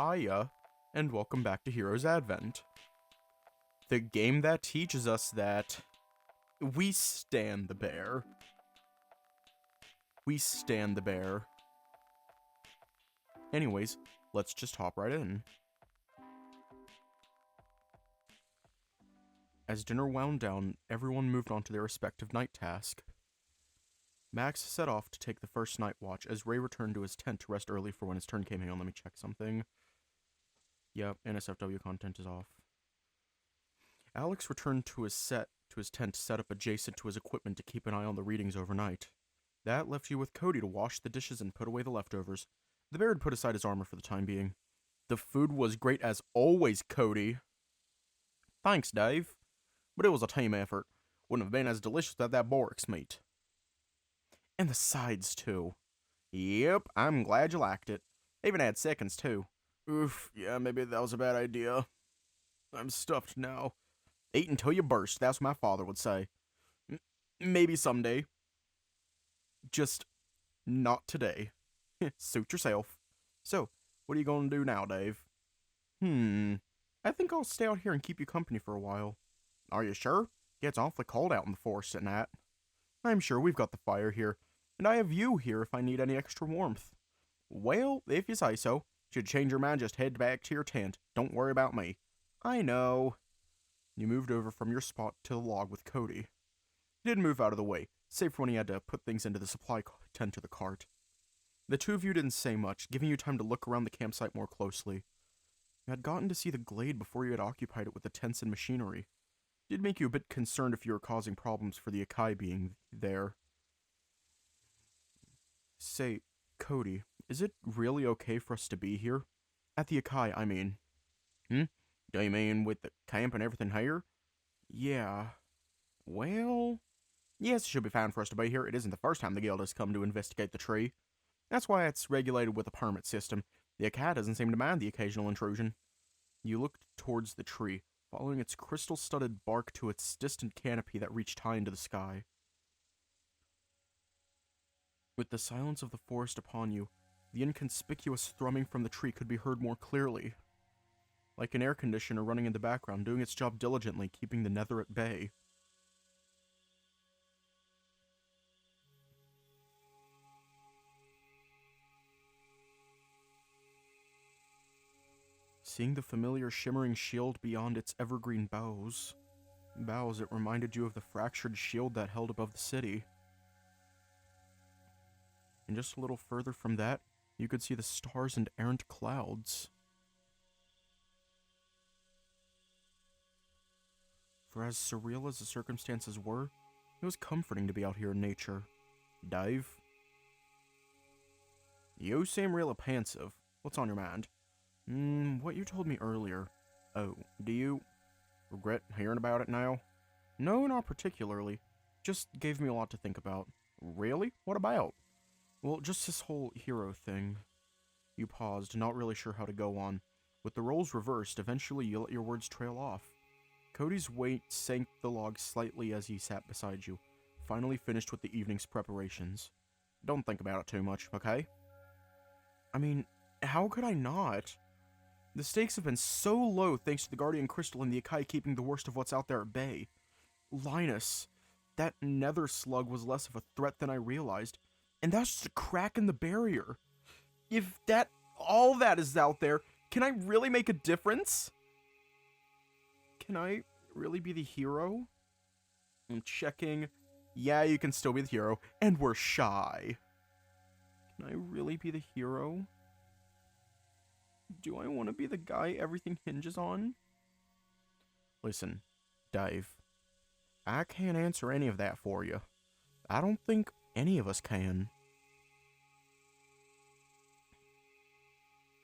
Hiya, and welcome back to Heroes Advent. The game that teaches us that we stand the bear. We stand the bear. Anyways, let's just hop right in. As dinner wound down, everyone moved on to their respective night task. Max set off to take the first night watch as Ray returned to his tent to rest early for when his turn came. Hang on, let me check something. Yep, NSFW content is off. Alex returned to his tent set up adjacent to his equipment to keep an eye on the readings overnight. That left you with Kody to wash the dishes and put away the leftovers. The bear had put aside his armor for the time being. The food was great as always, Kody. Thanks, Dave. But it was a team effort. Wouldn't have been as delicious without that Borix meat. And the sides, too. Yep, I'm glad you liked it. Even had seconds, too. Oof, yeah, maybe that was a bad idea. I'm stuffed now. Eat until you burst, that's what my father would say. Maybe someday. Just not today. Suit yourself. So, what are you going to do now, Dave? I think I'll stay out here and keep you company for a while. Are you sure? It's awfully cold out in the forest at night. I'm sure we've got the fire here, and I have you here if I need any extra warmth. Well, if you say so. Should change your mind, just head back to your tent. Don't worry about me. I know. You moved over from your spot to the log with Kody. He didn't move out of the way, save for when he had to put things into the supply tent or the cart. The two of you didn't say much, giving you time to look around the campsite more closely. You had gotten to see the glade before you had occupied it with the tents and machinery. It did make you a bit concerned if you were causing problems for the Akai being there. Say, Kody, is it really okay for us to be here? At the Akai, I mean. Do you mean with the camp and everything here? Yeah. Well, yes, it should be fine for us to be here. It isn't the first time the guild has come to investigate the tree. That's why it's regulated with a permit system. The Akai doesn't seem to mind the occasional intrusion. You looked towards the tree, following its crystal-studded bark to its distant canopy that reached high into the sky. With the silence of the forest upon you, the inconspicuous thrumming from the tree could be heard more clearly. Like an air conditioner running in the background, doing its job diligently, keeping the nether at bay. Seeing the familiar shimmering shield beyond its evergreen boughs, it reminded you of the fractured shield that held above the city. And just a little further from that, you could see the stars and errant clouds. For as surreal as the circumstances were, it was comforting to be out here in nature. Dave? You seem real pensive. What's on your mind? What you told me earlier. Oh, do you regret hearing about it now? No, not particularly. Just gave me a lot to think about. Really? What about? Well, just this whole hero thing. You paused, not really sure how to go on. With the roles reversed, eventually you let your words trail off. Kody's weight sank the log slightly as he sat beside you, finally finished with the evening's preparations. Don't think about it too much, okay? I mean, how could I not? The stakes have been so low thanks to the Guardian Crystal and the Akai keeping the worst of what's out there at bay. Linus, that nether slug was less of a threat than I realized. And that's just a crack in the barrier. If all that is out there, can I really make a difference? Can I really be the hero? I'm checking. Yeah, you can still be the hero. And we're shy. Can I really be the hero? Do I want to be the guy everything hinges on? Listen, Dave. I can't answer any of that for you. I don't think any of us can.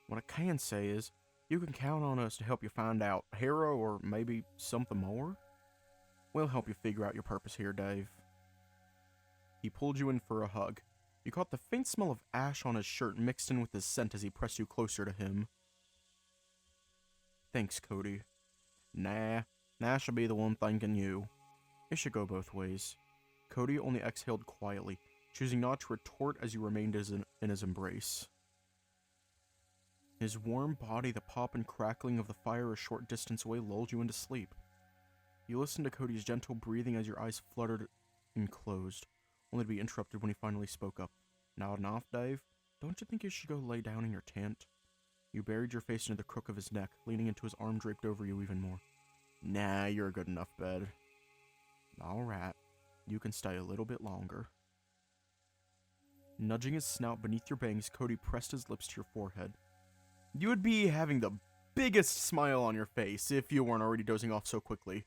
What I can say is, you can count on us to help you find out a hero or maybe something more. We'll help you figure out your purpose here, Dave. He pulled you in for a hug. You caught the faint smell of ash on his shirt mixed in with his scent as he pressed you closer to him. Thanks, Kody. Nah, I should be the one thanking you. It should go both ways. Kody only exhaled quietly, choosing not to retort as you remained in his embrace. His warm body, the pop and crackling of the fire a short distance away lulled you into sleep. You listened to Kody's gentle breathing as your eyes fluttered and closed, only to be interrupted when he finally spoke up. Nodding off, Dave? Don't you think you should go lay down in your tent? You buried your face into the crook of his neck, leaning into his arm draped over you even more. Nah, you're a good enough bed. Alright, you can stay a little bit longer. Nudging his snout beneath your bangs, Kody pressed his lips to your forehead. You would be having the biggest smile on your face if you weren't already dozing off so quickly.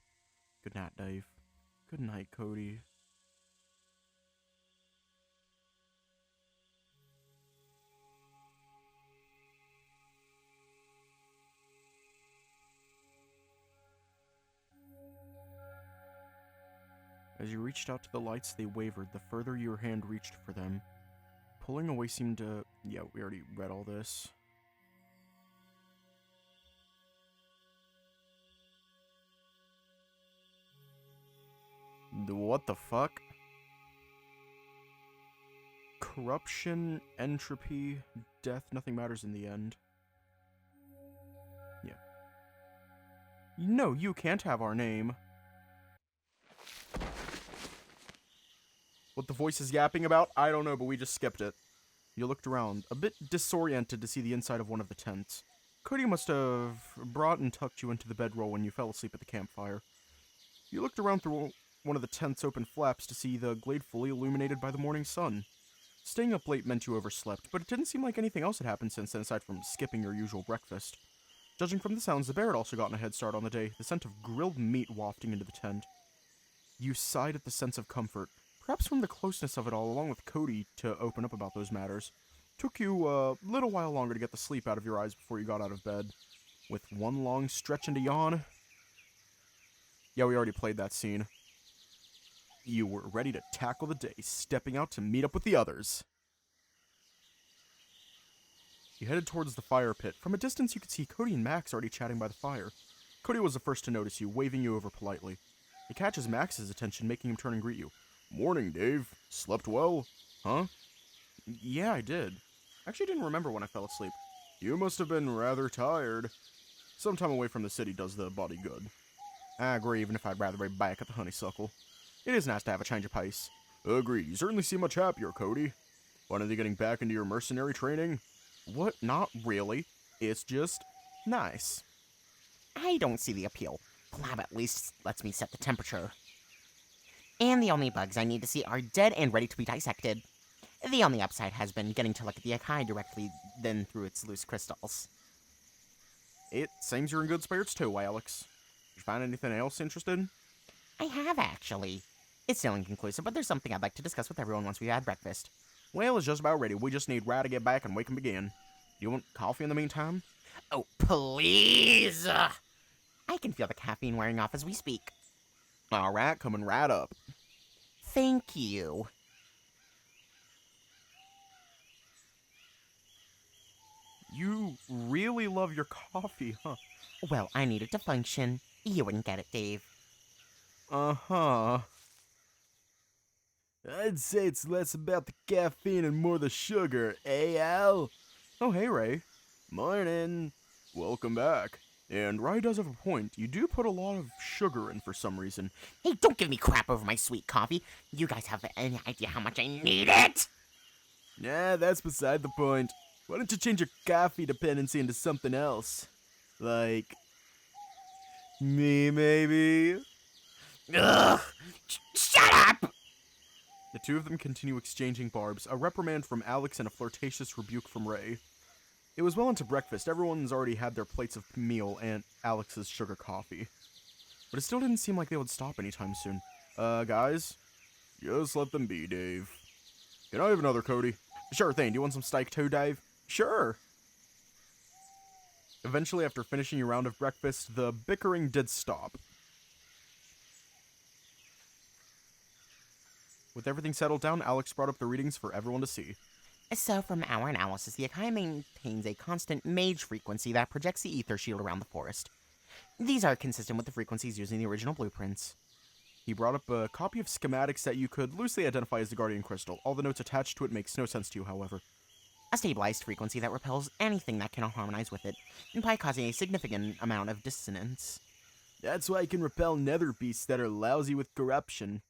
Good night, Dave. Good night, Kody. As you reached out to the lights, they wavered the further your hand reached for them. Pulling away seemed to... Yeah, we already read all this. What the fuck? Corruption, entropy, death, nothing matters in the end. Yeah. No, you can't have our name. What the voice is yapping about, I don't know, but we just skipped it. You looked around, a bit disoriented to see the inside of one of the tents. Kody must have brought and tucked you into the bedroll when you fell asleep at the campfire. You looked around through one of the tent's open flaps to see the glade fully illuminated by the morning sun. Staying up late meant you overslept, but it didn't seem like anything else had happened since then aside from skipping your usual breakfast. Judging from the sounds, the bear had also gotten a head start on the day, the scent of grilled meat wafting into the tent. You sighed at the sense of comfort, perhaps from the closeness of it all, along with Kody, to open up about those matters. Took you a little while longer to get the sleep out of your eyes before you got out of bed. With one long stretch and a yawn. Yeah, we already played that scene. You were ready to tackle the day, stepping out to meet up with the others. You headed towards the fire pit. From a distance, you could see Kody and Max already chatting by the fire. Kody was the first to notice you, waving you over politely. It catches Max's attention, making him turn and greet you. Morning, Dave. Slept well? Huh? Yeah, I did. Actually didn't remember when I fell asleep. You must have been rather tired. Some time away from the city does the body good. I agree, even if I'd rather be back at the honeysuckle. It is nice to have a change of pace. Agreed. You certainly seem much happier, Kody. Finally getting back into your mercenary training? What? Not really. It's just nice. I don't see the appeal. Blab at least lets me set the temperature. And the only bugs I need to see are dead and ready to be dissected. The only upside has been getting to look at the Akai directly then through its loose crystals. It seems you're in good spirits too, Alex. Did you find anything else interesting? I have, actually. It's still inconclusive, but there's something I'd like to discuss with everyone once we've had breakfast. Well, it's just about ready. We just need Rye to get back and we can begin. Do you want coffee in the meantime? Oh, please! I can feel the caffeine wearing off as we speak. Alright, coming right up. Thank you. You really love your coffee, huh? Well, I need it to function. You wouldn't get it, Dave. Uh-huh. I'd say it's less about the caffeine and more the sugar, eh, Al? Oh, hey, Ray. Morning. Welcome back. And Ray does have a point. You do put a lot of sugar in for some reason. Hey, don't give me crap over my sweet coffee. You guys have any idea how much I need it? Nah, that's beside the point. Why don't you change your coffee dependency into something else? Like... me, maybe? Ugh! Shut up! The two of them continue exchanging barbs, a reprimand from Alex and a flirtatious rebuke from Ray. It was well into breakfast. Everyone's already had their plates of meal and Alex's sugar coffee. But it still didn't seem like they would stop anytime soon. Guys? Just let them be, Dave. Can I have another, Kody? Sure thing. Do you want some steak too, Dave? Sure. Eventually, after finishing your round of breakfast, the bickering did stop. With everything settled down, Alex brought up the readings for everyone to see. So, from our analysis, the Akai maintains a constant mage frequency that projects the ether shield around the forest. These are consistent with the frequencies used in the original blueprints. He brought up a copy of schematics that you could loosely identify as the Guardian Crystal. All the notes attached to it makes no sense to you, however. a stabilized frequency that repels anything that cannot harmonize with it, by causing a significant amount of dissonance. That's why I can repel nether beasts that are lousy with corruption.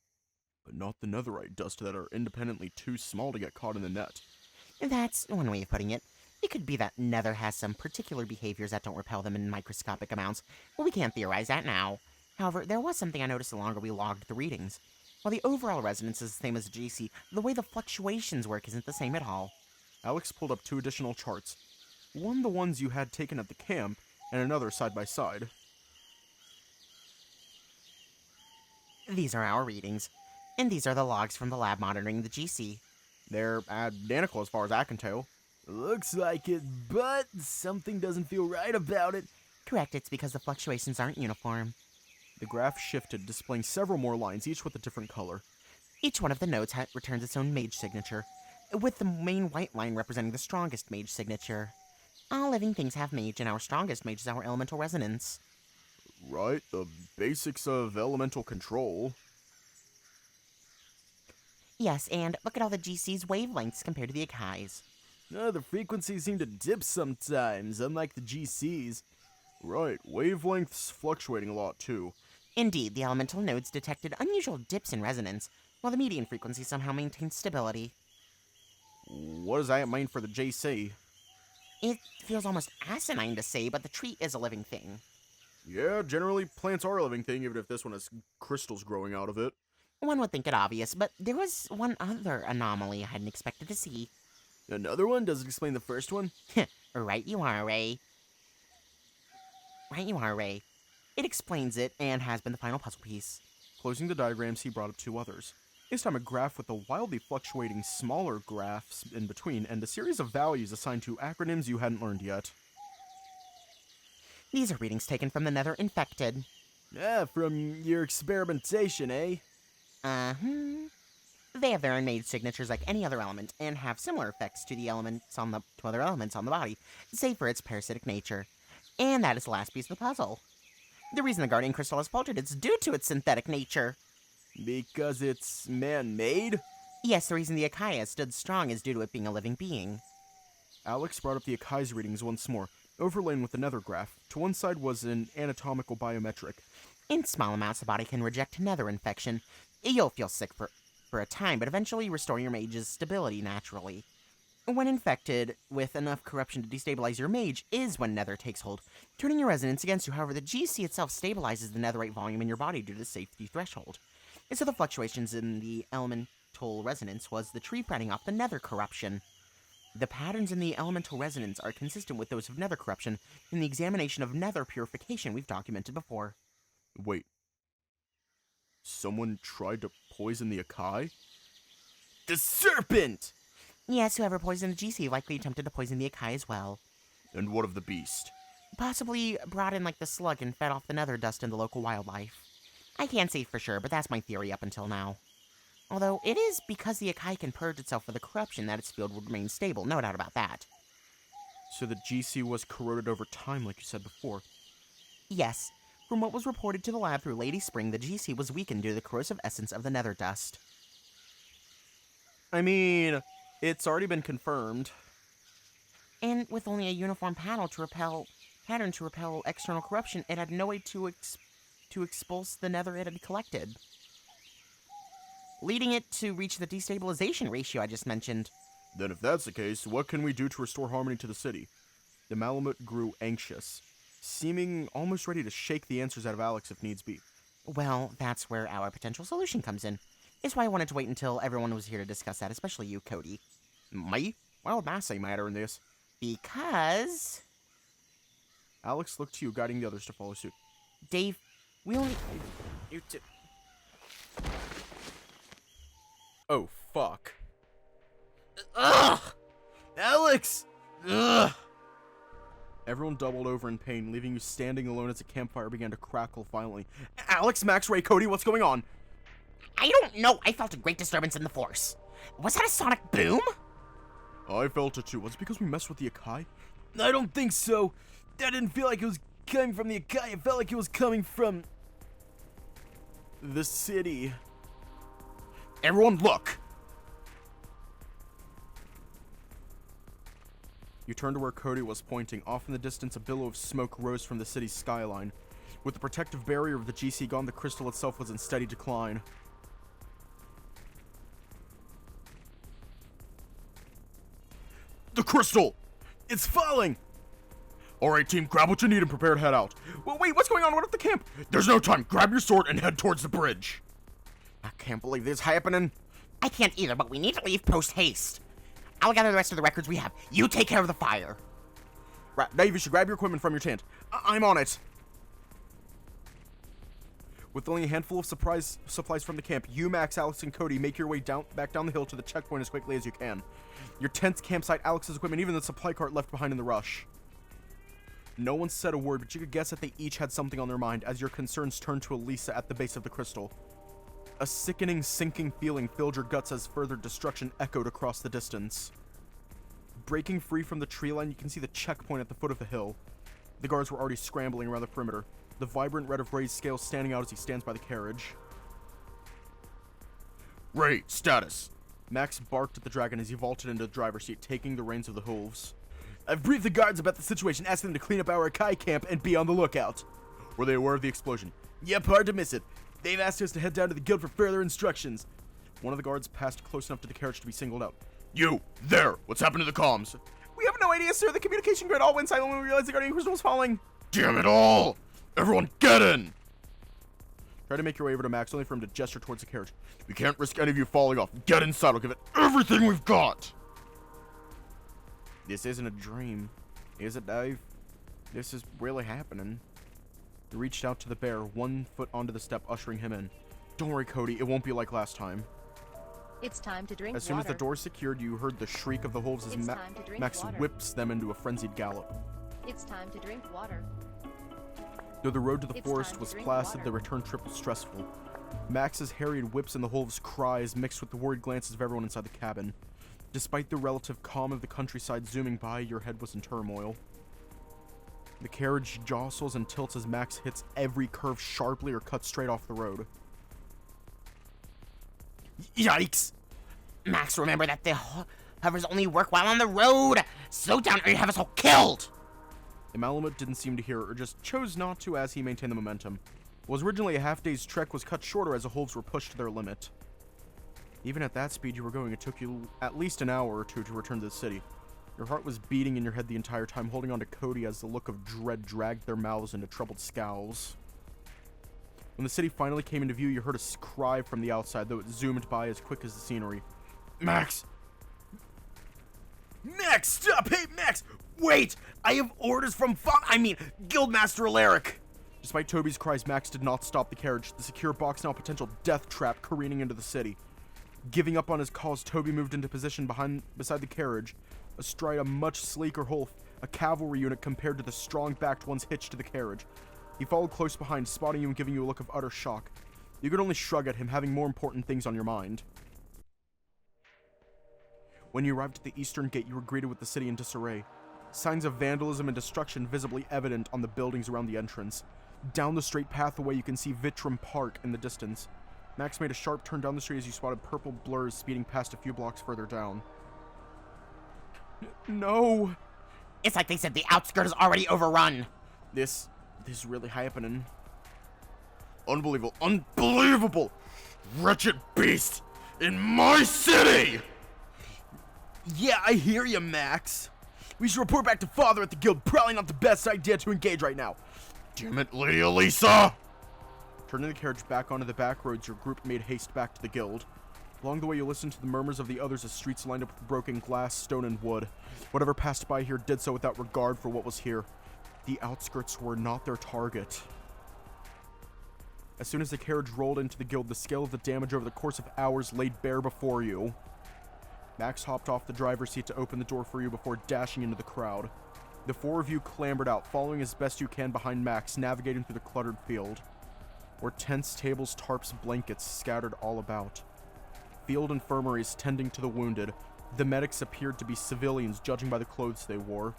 But not the netherite dust that are independently too small to get caught in the net. That's one way of putting it. It could be that Nether has some particular behaviors that don't repel them in microscopic amounts, but we can't theorize that now. However, there was something I noticed the longer we logged the readings. While the overall resonance is the same as GC, the way the fluctuations work isn't the same at all. Alex pulled up 2 additional charts. One the ones you had taken at the camp, and another side by side. These are our readings, and these are the logs from the lab monitoring the GC. They're identical as far as I can tell. Looks like it, but something doesn't feel right about it. Correct, it's because the fluctuations aren't uniform. The graph shifted, displaying several more lines, each with a different color. Each one of the nodes returns its own mage signature, with the main white line representing the strongest mage signature. All living things have mage, and our strongest mage is our elemental resonance. Right, the basics of elemental control. Yes, and look at all the GC's wavelengths compared to the Akai's. The frequencies seem to dip sometimes, unlike the GCs. Right, wavelengths fluctuating a lot too. Indeed, the elemental nodes detected unusual dips in resonance, while the median frequency somehow maintained stability. What does that mean for the GC? It feels almost asinine to say, but the tree is a living thing. Yeah, generally plants are a living thing, even if this one has crystals growing out of it. One would think it obvious, but there was one other anomaly I hadn't expected to see. Another one? Does it explain the first one? Right you are, Ray. Right you are, Ray. It explains it, and has been the final puzzle piece. Closing the diagrams, he brought up 2 others. This time a graph with the wildly fluctuating smaller graphs in between, and a series of values assigned to acronyms you hadn't learned yet. These are readings taken from the Nether Infected. From your experimentation, eh? Uh-huh. They have their own mage signatures like any other element, and have similar effects to other elements on the body, save for its parasitic nature. And that is the last piece of the puzzle. The reason the Guardian Crystal has faltered is due to its synthetic nature. Because it's man-made? Yes, the reason the Akai has stood strong is due to it being a living being. Alex brought up the Akai's readings once more, overlain with another graph. To one side was an anatomical biometric. In small amounts, the body can reject nether infection. You'll feel sick for a time, but eventually restore your mage's stability naturally. When infected with enough corruption to destabilize your mage is when nether takes hold, turning your resonance against you. However, the GC itself stabilizes the netherite volume in your body due to the safety threshold. And so the fluctuations in the elemental resonance was the tree fighting off the nether corruption. The patterns in the elemental resonance are consistent with those of nether corruption in the examination of nether purification we've documented before. Wait. Someone tried to poison the Akai? The serpent! Yes, whoever poisoned the GC likely attempted to poison the Akai as well. And what of the beast? Possibly brought in like the slug and fed off the nether dust in the local wildlife. I can't say for sure, but that's my theory up until now. Although, it is because the Akai can purge itself of the corruption that its field would remain stable, no doubt about that. So the GC was corroded over time, like you said before. Yes. From what was reported to the lab through Lady Spring, the GC was weakened due to the corrosive essence of the nether dust. I mean, it's already been confirmed. And with only a uniform pattern to repel external corruption, it had no way to expulse the nether it had collected, leading it to reach the destabilization ratio I just mentioned. Then if that's the case, what can we do to restore harmony to the city? The Malamute grew anxious, seeming almost ready to shake the answers out of Alex if needs be. Well, that's where our potential solution comes in. It's why I wanted to wait until everyone was here to discuss that, especially you, Kody. Me? Why would I say matter in this? Because... Alex looked to you, guiding the others to follow suit. Dave, we only... You two... Oh, fuck. Ugh! Alex! Ugh! Everyone doubled over in pain, leaving you standing alone as a campfire began to crackle violently. Alex, Max, Ray, Kody, what's going on? I don't know. I felt a great disturbance in the force. Was that a sonic boom? I felt it too. Was it because we messed with the Akai? I don't think so. That didn't feel like it was coming from the Akai. It felt like it was coming from... the city. Everyone, look! You turned to where Kody was pointing. Off in the distance, a billow of smoke rose from the city's skyline. With the protective barrier of the GC gone, the crystal itself was in steady decline. The crystal! It's falling! Alright, team, grab what you need and prepare to head out. Well, wait, what's going on? What at the camp? There's no time. Grab your sword and head towards the bridge. I can't believe this happening. I can't either, but we need to leave post-haste. I'll gather the rest of the records we have. You take care of the fire. Right, Dave, you should grab your equipment from your tent. I'm on it. With only a handful of supplies from the camp, you, Max, Alex, and Kody make your way back down the hill to the checkpoint as quickly as you can. Your tent's campsite, Alex's equipment, even the supply cart left behind in the rush. No one said a word, but you could guess that they each had something on their mind as your concerns turned to Elisa at the base of the crystal. A sickening, sinking feeling filled your guts as further destruction echoed across the distance. Breaking free from the tree line, you can see the checkpoint at the foot of the hill. The guards were already scrambling around the perimeter, the vibrant red of Ray's scales standing out as he stands by the carriage. Ray, status! Max barked at the dragon as he vaulted into the driver's seat, taking the reins of the hooves. I've briefed the guards about the situation, asking them to clean up our Akai camp and be on the lookout. Were they aware of the explosion? Yep, hard to miss it. They've asked us to head down to the guild for further instructions. One of the guards passed close enough to the carriage to be singled out. You, there! What's happened to the comms? We have no idea, sir. The communication grid all went silent when we realized the guardian crystal was falling. Damn it all! Everyone get in! Try to make your way over to Max, only for him to gesture towards the carriage. We can't risk any of you falling off. Get inside, I'll give it everything we've got! This isn't a dream, is it, Dave? This is really happening. He reached out to the bear, 1 foot onto the step, ushering him in. Don't worry, Kody, it won't be like last time. It's time to drink water. As soon as the door secured, you heard the shriek of the wolves as Max whips them into a frenzied gallop. It's time to drink water. Though the road to the forest was placid, the return trip was stressful. Max's harried whips and the wolves' cries mixed with the worried glances of everyone inside the cabin. Despite the relative calm of the countryside zooming by, your head was in turmoil. The carriage jostles and tilts as Max hits every curve sharply or cuts straight off the road. Yikes! Max, remember that the hovers only work while on the road! Slow down or you have us all killed! Imalamut didn't seem to hear or just chose not to as he maintained the momentum. What was originally a half-day's trek was cut shorter as the wolves were pushed to their limit. Even at that speed you were going, it took you at least an hour or two to return to the city. Your heart was beating in your head the entire time, holding on to Kody as the look of dread dragged their mouths into troubled scowls. When the city finally came into view, you heard a cry from the outside, though it zoomed by as quick as the scenery. Max! Max, stop! Hey, Max! Wait! I have orders from Guildmaster Alaric! Despite Toby's cries, Max did not stop the carriage, the secure box now a potential death trap careening into the city. Giving up on his cause, Toby moved into position beside the carriage, astride a much sleeker Hulk, a cavalry unit compared to the strong-backed ones hitched to the carriage. He followed close behind, spotting you and giving you a look of utter shock. You could only shrug at him, having more important things on your mind. When you arrived at the eastern gate, you were greeted with the city in disarray. Signs of vandalism and destruction visibly evident on the buildings around the entrance. Down the straight pathway, you can see Vitram Park in the distance. Max made a sharp turn down the street as you spotted purple blurs speeding past a few blocks further down. No! It's like they said the outskirt is already overrun. This is really happening. Unbelievable. Unbelievable! Wretched beast! In my city! Yeah, I hear you, Max. We should report back to Father at the guild. Probably not the best idea to engage right now. Damn it, Lady Elisa! Turning the carriage back onto the back roads, your group made haste back to the guild. Along the way, you listened to the murmurs of the others as streets lined up with broken glass, stone, and wood. Whatever passed by here did so without regard for what was here. The outskirts were not their target. As soon as the carriage rolled into the guild, the scale of the damage over the course of hours laid bare before you. Max hopped off the driver's seat to open the door for you before dashing into the crowd. The four of you clambered out, following as best you can behind Max, navigating through the cluttered field. Where tents, tables, tarps, blankets scattered all about. Field infirmaries tending to the wounded. The medics appeared to be civilians, judging by the clothes they wore.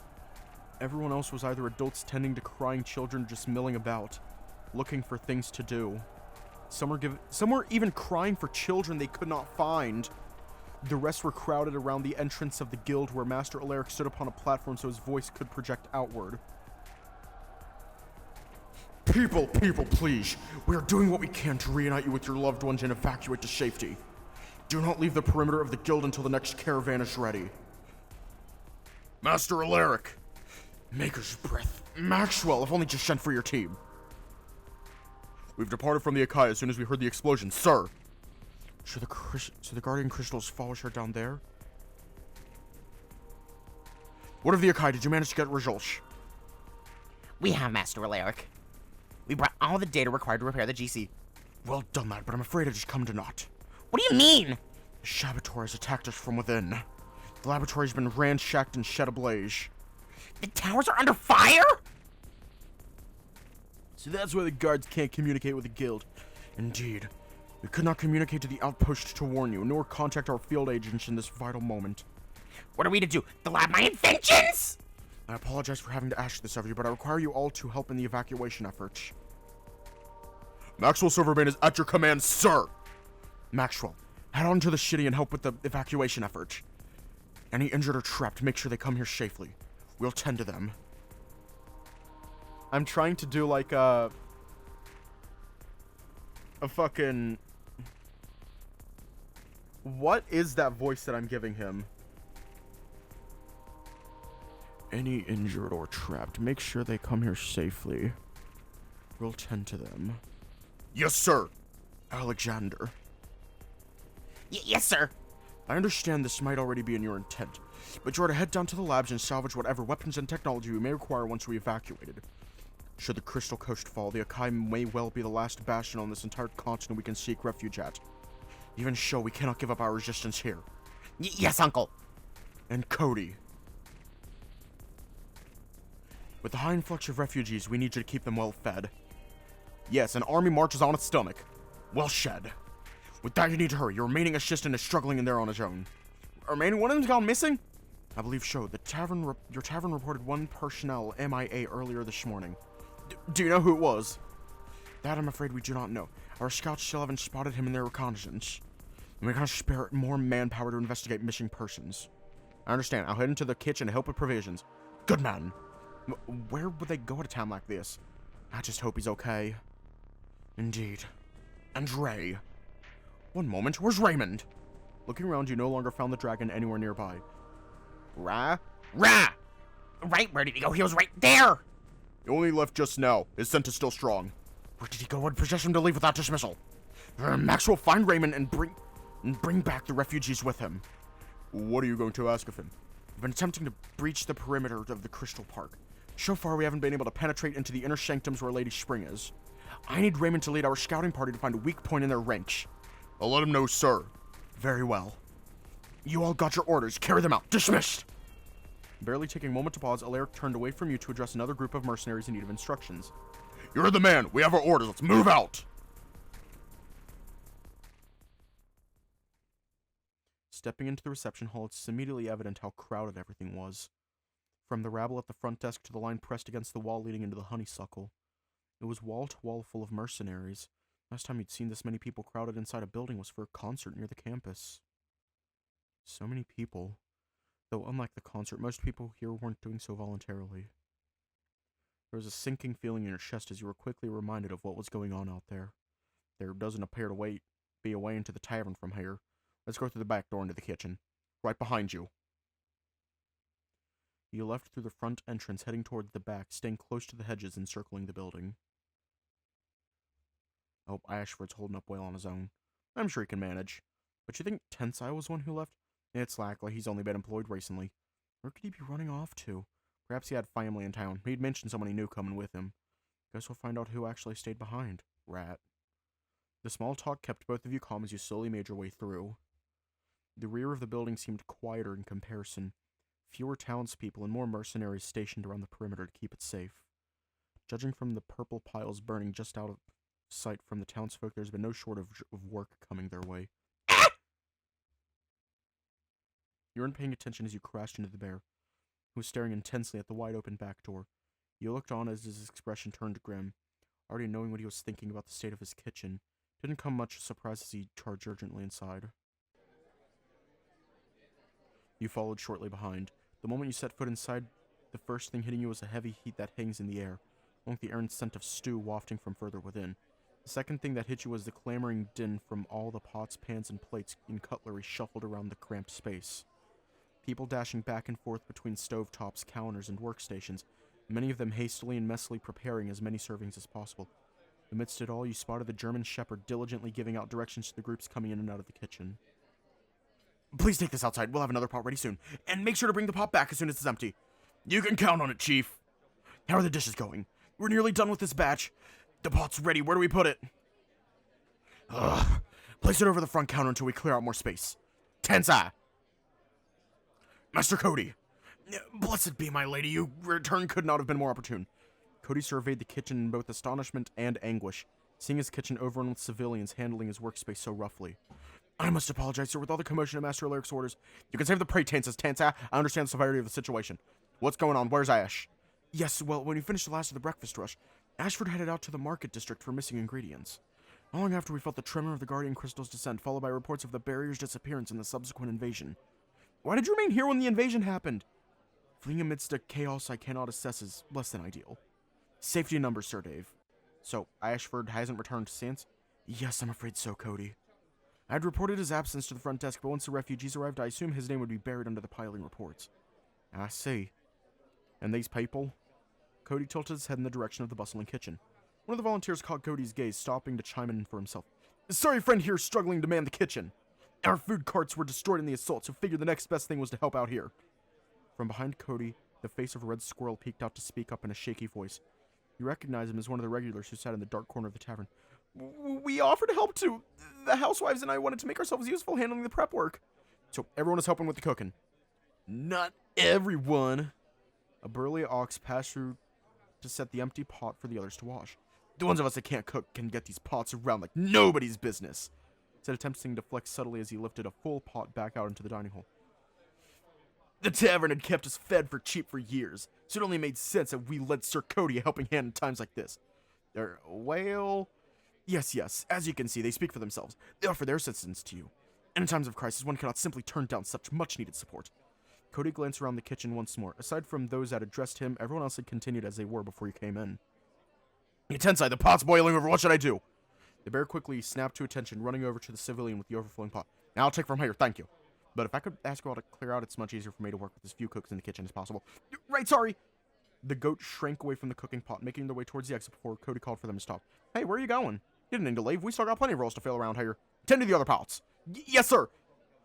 Everyone else was either adults tending to crying children just milling about, looking for things to do. Some were even crying for children they could not find. The rest were crowded around the entrance of the guild where Master Alaric stood upon a platform so his voice could project outward. People, please. We are doing what we can to reunite you with your loved ones and evacuate to safety. Do not leave the perimeter of the guild until the next caravan is ready. Master Alaric! Maker's Breath. Maxwell, I've only just sent for your team. We've departed from the Akai as soon as we heard the explosion, sir. So the Guardian Crystals follow her down there? What of the Akai? Did you manage to get results? We have, Master Alaric. We brought all the data required to repair the GC. Well done, lad, but I'm afraid it has come to naught. What do you mean? The Saboteur has attacked us from within. The laboratory's been ransacked and set ablaze. The towers are under fire? So that's why the guards can't communicate with the guild. Indeed. We could not communicate to the outpost to warn you, nor contact our field agents in this vital moment. What are we to do? The lab my inventions? I apologize for having to ask this of you, but I require you all to help in the evacuation efforts. Maxwell Silverbane is at your command, sir! Maxwell, head on to the city and help with the evacuation effort. Any injured or trapped, make sure they come here safely. We'll tend to them. I'm trying to do like a fucking... What is that voice that I'm giving him? Any injured or trapped, make sure they come here safely. We'll tend to them. Yes, sir. Alexander. Yes, sir. I understand this might already be in your intent, but you are to head down to the labs and salvage whatever weapons and technology we may require once we evacuated. Should the Crystal Coast fall, the Akai may well be the last bastion on this entire continent we can seek refuge at. Even so, we cannot give up our resistance here. Yes, Uncle. And Kody. With the high influx of refugees, we need you to keep them well fed. Yes, an army marches on its stomach. Well shed. With that, you need to hurry. Your remaining assistant is struggling in there on his own. Remaining one of them's gone missing? I believe so. Your tavern reported one personnel MIA earlier this morning. Do you know who it was? That I'm afraid we do not know. Our scouts still haven't spotted him in their reconnaissance. And we can't spare more manpower to investigate missing persons. I understand. I'll head into the kitchen to help with provisions. Good man. Where would they go at a time like this? I just hope he's okay. Indeed. And Ray. One moment, where's Raymond? Looking around, you no longer found the dragon anywhere nearby. Ra? Right, where did he go? He was right there! He only left just now. His scent is still strong. Where did he go? What possessed him to leave without dismissal? Max will find Raymond and bring back the refugees with him. What are you going to ask of him? We've been attempting to breach the perimeter of the Crystal Park. So far, we haven't been able to penetrate into the inner sanctums where Lady Spring is. I need Raymond to lead our scouting party to find a weak point in their ranks. I'll let him know, sir. Very well. You all got your orders. Carry them out. Dismissed! Barely taking a moment to pause, Alaric turned away from you to address another group of mercenaries in need of instructions. You're the man. We have our orders. Let's move out! Stepping into the reception hall, it's immediately evident how crowded everything was. From the rabble at the front desk to the line pressed against the wall leading into the honeysuckle. It was wall to wall full of mercenaries. Last time you'd seen this many people crowded inside a building was for a concert near the campus. So many people. Though unlike the concert, most people here weren't doing so voluntarily. There was a sinking feeling in your chest as you were quickly reminded of what was going on out there. There doesn't appear to be a way into the tavern from here. Let's go through the back door into the kitchen. Right behind you. You left through the front entrance, heading toward the back, staying close to the hedges encircling the building. I hope Ashford's holding up well on his own. I'm sure he can manage. But you think Tensai was one who left? It's likely he's only been employed recently. Where could he be running off to? Perhaps he had family in town. He'd mentioned someone he knew coming with him. Guess we'll find out who actually stayed behind. Rat. The small talk kept both of you calm as you slowly made your way through. The rear of the building seemed quieter in comparison. Fewer townspeople and more mercenaries stationed around the perimeter to keep it safe. Judging from the purple piles burning just out of sight from the townsfolk, there's been no shortage of work coming their way. You weren't paying attention as you crashed into the bear, who was staring intensely at the wide-open back door. You looked on as his expression turned grim, already knowing what he was thinking about the state of his kitchen. Didn't come much surprise as he charged urgently inside. You followed shortly behind. The moment you set foot inside, the first thing hitting you was a heavy heat that hangs in the air, along with the errant scent of stew wafting from further within. The second thing that hit you was the clamoring din from all the pots, pans, and plates and cutlery shuffled around the cramped space. People dashing back and forth between stovetops, counters, and workstations, many of them hastily and messily preparing as many servings as possible. Amidst it all, you spotted the German shepherd diligently giving out directions to the groups coming in and out of the kitchen. Please take this outside. We'll have another pot ready soon. And make sure to bring the pot back as soon as it's empty. You can count on it, Chief. How are the dishes going? We're nearly done with this batch. The pot's ready. Where do we put it? Place it over the front counter until we clear out more space. Tensa! Master Kody! Blessed be my lady, your return could not have been more opportune. Kody surveyed the kitchen in both astonishment and anguish, seeing his kitchen overrun with civilians handling his workspace so roughly. I must apologize, sir, with all the commotion of Master Alaric's orders. You can save the pretenses, Tansa. I understand the severity of the situation. What's going on? Where's Ash? Yes, well, when we finished the last of the breakfast rush, Ashford headed out to the market district for missing ingredients. Not long after, we felt the tremor of the Guardian Crystal's descent, followed by reports of the barrier's disappearance and the subsequent invasion. Why did you remain here when the invasion happened? Fleeing amidst a chaos I cannot assess is less than ideal. Safety in numbers, Sir Dave. So, Ashford hasn't returned since? Yes, I'm afraid so, Kody. I had reported his absence to the front desk, but once the refugees arrived, I assumed his name would be buried under the piling reports. I see. And these people? Kody tilted his head in the direction of the bustling kitchen. One of the volunteers caught Cody's gaze, stopping to chime in for himself. Sorry, friend here is struggling to man the kitchen. Our food carts were destroyed in the assault, so figured the next best thing was to help out here. From behind Kody, the face of a red squirrel peeked out to speak up in a shaky voice. You recognized him as one of the regulars who sat in the dark corner of the tavern. We offered help to the housewives, and I wanted to make ourselves useful handling the prep work. So everyone is helping with the cooking. Not everyone. A burly ox passed through to set the empty pot for the others to wash. The ones of us that can't cook can get these pots around like nobody's business, said, attempting to flex subtly as he lifted a full pot back out into the dining hall. The tavern had kept us fed for cheap for years, so it only made sense that we lent Sir Kody a helping hand in times like this. Well... Yes, as you can see, they speak for themselves. They offer their assistance to you. And in times of crisis, one cannot simply turn down such much-needed support. Kody glanced around the kitchen once more. Aside from those that addressed him, everyone else had continued as they were before you came in. Tensai, the pot's boiling over. What should I do? The bear quickly snapped to attention, running over to the civilian with the overflowing pot. Now I'll take from here, thank you. But if I could ask you all to clear out, it's much easier for me to work with as few cooks in the kitchen as possible. Right, sorry! The goat shrank away from the cooking pot, making their way towards the exit before Kody called for them to stop. Hey, where are you going? You didn't need to leave. We still got plenty of rolls to fill around here. Tend to the other pots. Yes, sir!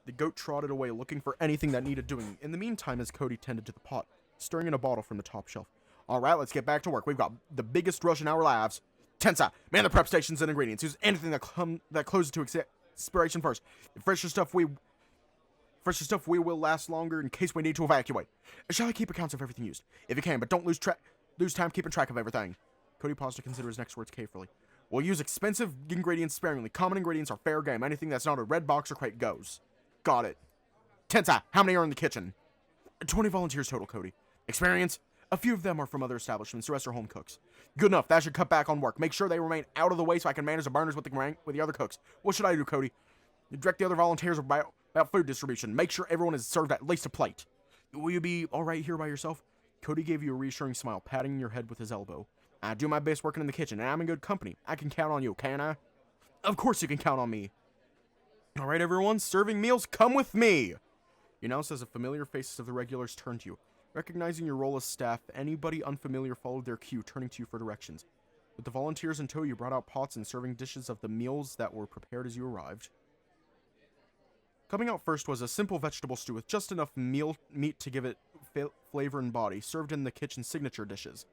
The goat trotted away, looking for anything that needed doing. In the meantime, as Kody tended to the pot, stirring in a bottle from the top shelf. Alright, let's get back to work. We've got the biggest rush in our lives. Tensa, man the prep stations and ingredients. Use anything that closes to expiration first. The fresher stuff we will last longer in case we need to evacuate. Shall I keep accounts of everything used? If you can, but don't lose time keeping track of everything. Kody paused to consider his next words carefully. We'll use expensive ingredients sparingly. Common ingredients are fair game. Anything that's not a red box or crate goes. Got it. Tensa, how many are in the kitchen? 20 volunteers total, Kody. Experience? A few of them are from other establishments. The rest are home cooks. Good enough. That should cut back on work. Make sure they remain out of the way so I can manage the burners with the other cooks. What should I do, Kody? Direct the other volunteers about food distribution. Make sure everyone is served at least a plate. Will you be all right here by yourself? Kody gave you a reassuring smile, patting your head with his elbow. I do my best working in the kitchen, and I'm in good company. I can count on you, can I? Of course you can count on me. All right, everyone, serving meals, come with me. You announced as the familiar faces of the regulars turned to you. Recognizing your role as staff, anybody unfamiliar followed their cue, turning to you for directions. With the volunteers in tow, you brought out pots and serving dishes of the meals that were prepared as you arrived. Coming out first was a simple vegetable stew with just enough meat to give it flavor and body, served in the kitchen's signature dishes.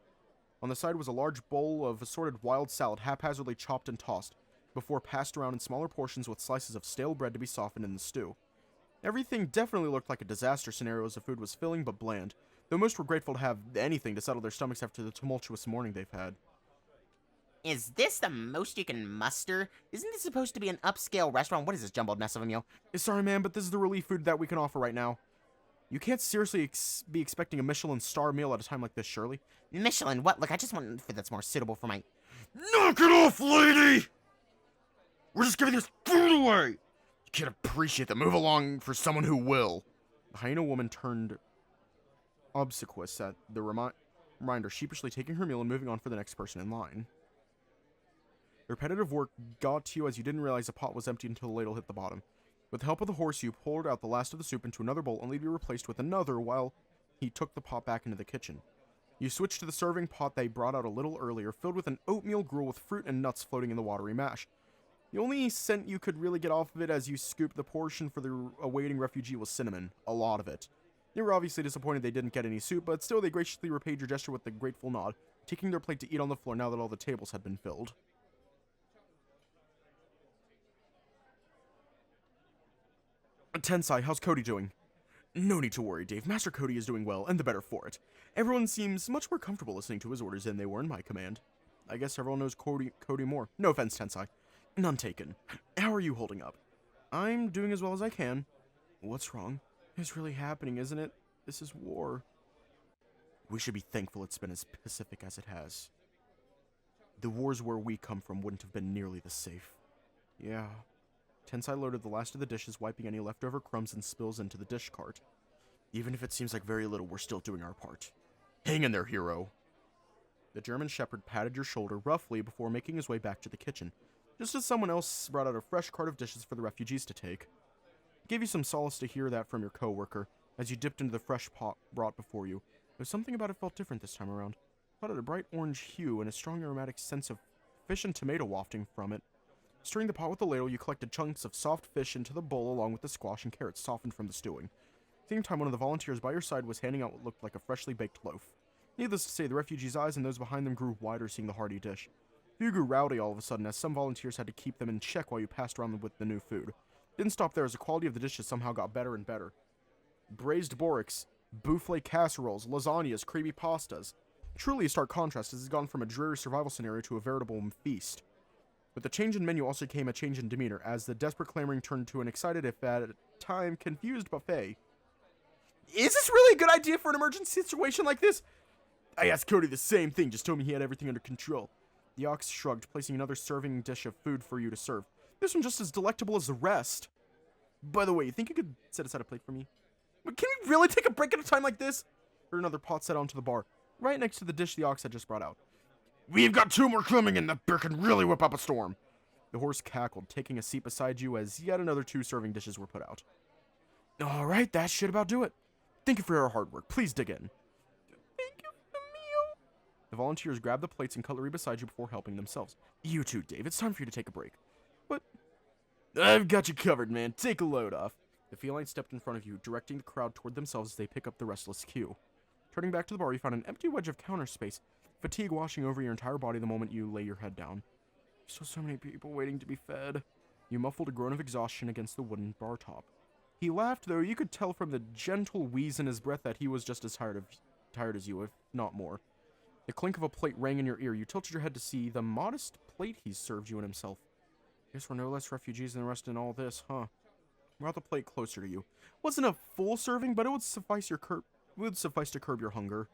On the side was a large bowl of assorted wild salad, haphazardly chopped and tossed, before passed around in smaller portions with slices of stale bread to be softened in the stew. Everything definitely looked like a disaster scenario as the food was filling but bland, though most were grateful to have anything to settle their stomachs after the tumultuous morning they've had. Is this the most you can muster? Isn't this supposed to be an upscale restaurant? What is this jumbled mess of a meal? Sorry, man, but this is the relief food that we can offer right now. You can't seriously be expecting a Michelin star meal at a time like this, surely? Michelin? What? Look, I just want food that's more suitable for my... Knock it off, lady! We're just giving this food away! You can't appreciate the move along for someone who will. The hyena woman turned obsequious at the reminder, sheepishly taking her meal and moving on for the next person in line. The repetitive work got to you as you didn't realize the pot was empty until the ladle hit the bottom. With the help of the horse, you poured out the last of the soup into another bowl, only to be replaced with another while he took the pot back into the kitchen. You switched to the serving pot they brought out a little earlier, filled with an oatmeal gruel with fruit and nuts floating in the watery mash. The only scent you could really get off of it as you scooped the portion for the awaiting refugee was cinnamon. A lot of it. You were obviously disappointed they didn't get any soup, but still they graciously repaid your gesture with a grateful nod, taking their plate to eat on the floor now that all the tables had been filled. Tensai, how's Kody doing? No need to worry, Dave. Master Kody is doing well, and the better for it. Everyone seems much more comfortable listening to his orders than they were in my command. I guess everyone knows Kody more. No offense, Tensai. None taken. How are you holding up? I'm doing as well as I can. What's wrong? It's really happening, isn't it? This is war. We should be thankful it's been as pacific as it has. The wars where we come from wouldn't have been nearly this safe. Yeah. Tensai loaded the last of the dishes, wiping any leftover crumbs and spills into the dish cart. Even if it seems like very little, we're still doing our part. Hang in there, hero. The German shepherd patted your shoulder roughly before making his way back to the kitchen, just as someone else brought out a fresh cart of dishes for the refugees to take. It gave you some solace to hear that from your co-worker, as you dipped into the fresh pot brought before you. There was something about it felt different this time around. It had a bright orange hue and a strong aromatic sense of fish and tomato wafting from it. Stirring the pot with the ladle, you collected chunks of soft fish into the bowl along with the squash and carrots softened from the stewing. At the same time, one of the volunteers by your side was handing out what looked like a freshly baked loaf. Needless to say, the refugees' eyes and those behind them grew wider seeing the hearty dish. You grew rowdy all of a sudden, as some volunteers had to keep them in check while you passed around with the new food. Didn't stop there, as the quality of the dishes somehow got better and better. Braised boreks, boufflé casseroles, lasagnas, creamy pastas. Truly a stark contrast, as it's gone from a dreary survival scenario to a veritable feast. With the change in menu also came a change in demeanor, as the desperate clamoring turned to an excited, if at a time confused, buffet. Is this really a good idea for an emergency situation like this? I asked Kody the same thing, just told me he had everything under control. The ox shrugged, placing another serving dish of food for you to serve. This one just as delectable as the rest. By the way, you think you could set aside a plate for me? But can we really take a break at a time like this? Heard another pot set onto the bar, right next to the dish the ox had just brought out. We've got 2 more coming, and that beer can really whip up a storm. The horse cackled, taking a seat beside you as yet another 2 serving dishes were put out. All right, that should about do it. Thank you for your hard work. Please dig in. Thank you for the meal. The volunteers grabbed the plates and cutlery beside you before helping themselves. You too, Dave. It's time for you to take a break. What? I've got you covered, man. Take a load off. The feline stepped in front of you, directing the crowd toward themselves as they pick up the restless queue. Turning back to the bar, you found an empty wedge of counter space, fatigue washing over your entire body the moment you lay your head down. So many people waiting to be fed. You muffled a groan of exhaustion against the wooden bar top. He laughed, though you could tell from the gentle wheeze in his breath that he was just as tired as you, if not more. The clink of a plate rang in your ear. You tilted your head to see the modest plate he served you and himself. Guess we're no less refugees than the rest in all this, huh? Brought the plate closer to you. Wasn't a full serving, but it would suffice to curb your hunger.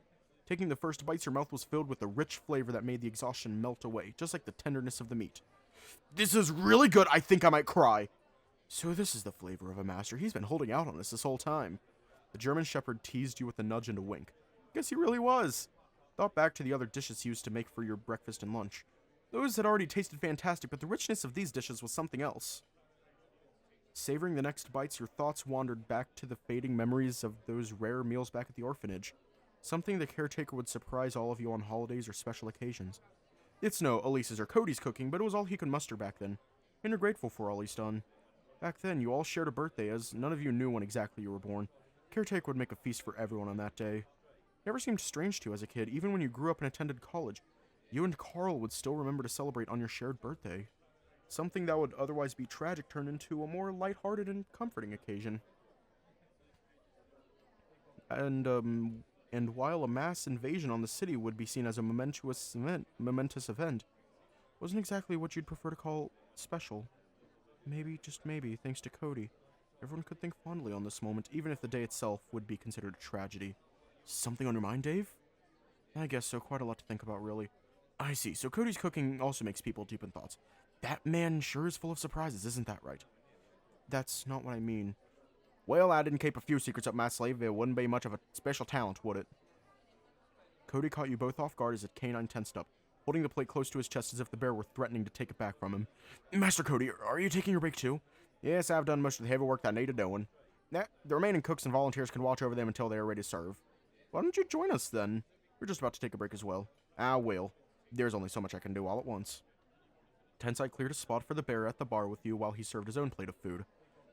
Taking the first bites, your mouth was filled with a rich flavor that made the exhaustion melt away, just like the tenderness of the meat. This is really good. I think I might cry. So this is the flavor of a master. He's been holding out on us this whole time. The German shepherd teased you with a nudge and a wink. Guess he really was. Thought back to the other dishes he used to make for your breakfast and lunch. Those had already tasted fantastic, but the richness of these dishes was something else. Savoring the next bites, your thoughts wandered back to the fading memories of those rare meals back at the orphanage. Something the caretaker would surprise all of you on holidays or special occasions. It's no Elise's or Kody's cooking, but it was all he could muster back then, and you're grateful for all he's done. Back then, you all shared a birthday, as none of you knew when exactly you were born. Caretaker would make a feast for everyone on that day. Never seemed strange to you as a kid, even when you grew up and attended college. You and Carl would still remember to celebrate on your shared birthday. Something that would otherwise be tragic turned into a more lighthearted and comforting occasion. And while a mass invasion on the city would be seen as a momentous event, wasn't exactly what you'd prefer to call special. Maybe, just maybe, thanks to Kody, everyone could think fondly on this moment, even if the day itself would be considered a tragedy. Something on your mind, Dave? I guess so, quite a lot to think about, really. I see, so Kody's cooking also makes people deep in thoughts. That man sure is full of surprises, isn't that right? That's not what I mean. Well, I didn't keep a few secrets up my sleeve. It wouldn't be much of a special talent, would it? Cody caught you both off guard as the canine tensed up, holding the plate close to his chest as if the bear were threatening to take it back from him. Master Cody, are you taking your break too? Yes, I've done most of the heavy work that I needed doing. The remaining cooks and volunteers can watch over them until they are ready to serve. Why don't you join us then? We're just about to take a break as well. I will. There's only so much I can do all at once. Tensai cleared a spot for the bear at the bar with you while he served his own plate of food.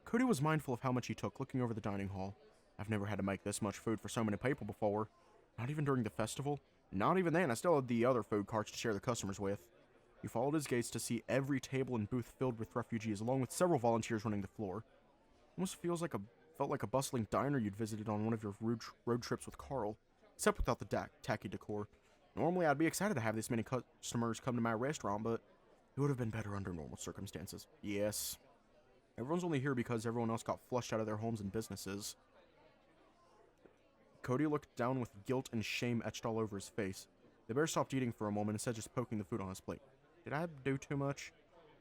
Cody was mindful of how much he took, looking over the dining hall. I've never had to make this much food for so many people before. Not even during the festival. Not even then, I still had the other food carts to share the customers with. You followed his gaze to see every table and booth filled with refugees, along with several volunteers running the floor. Almost felt like a bustling diner you'd visited on one of your road trips with Carl, except without the tacky decor. Normally, I'd be excited to have this many customers come to my restaurant, but it would have been better under normal circumstances. Yes. Everyone's only here because everyone else got flushed out of their homes and businesses. Cody looked down with guilt and shame etched all over his face. The bear stopped eating for a moment, instead just poking the food on his plate. Did I do too much?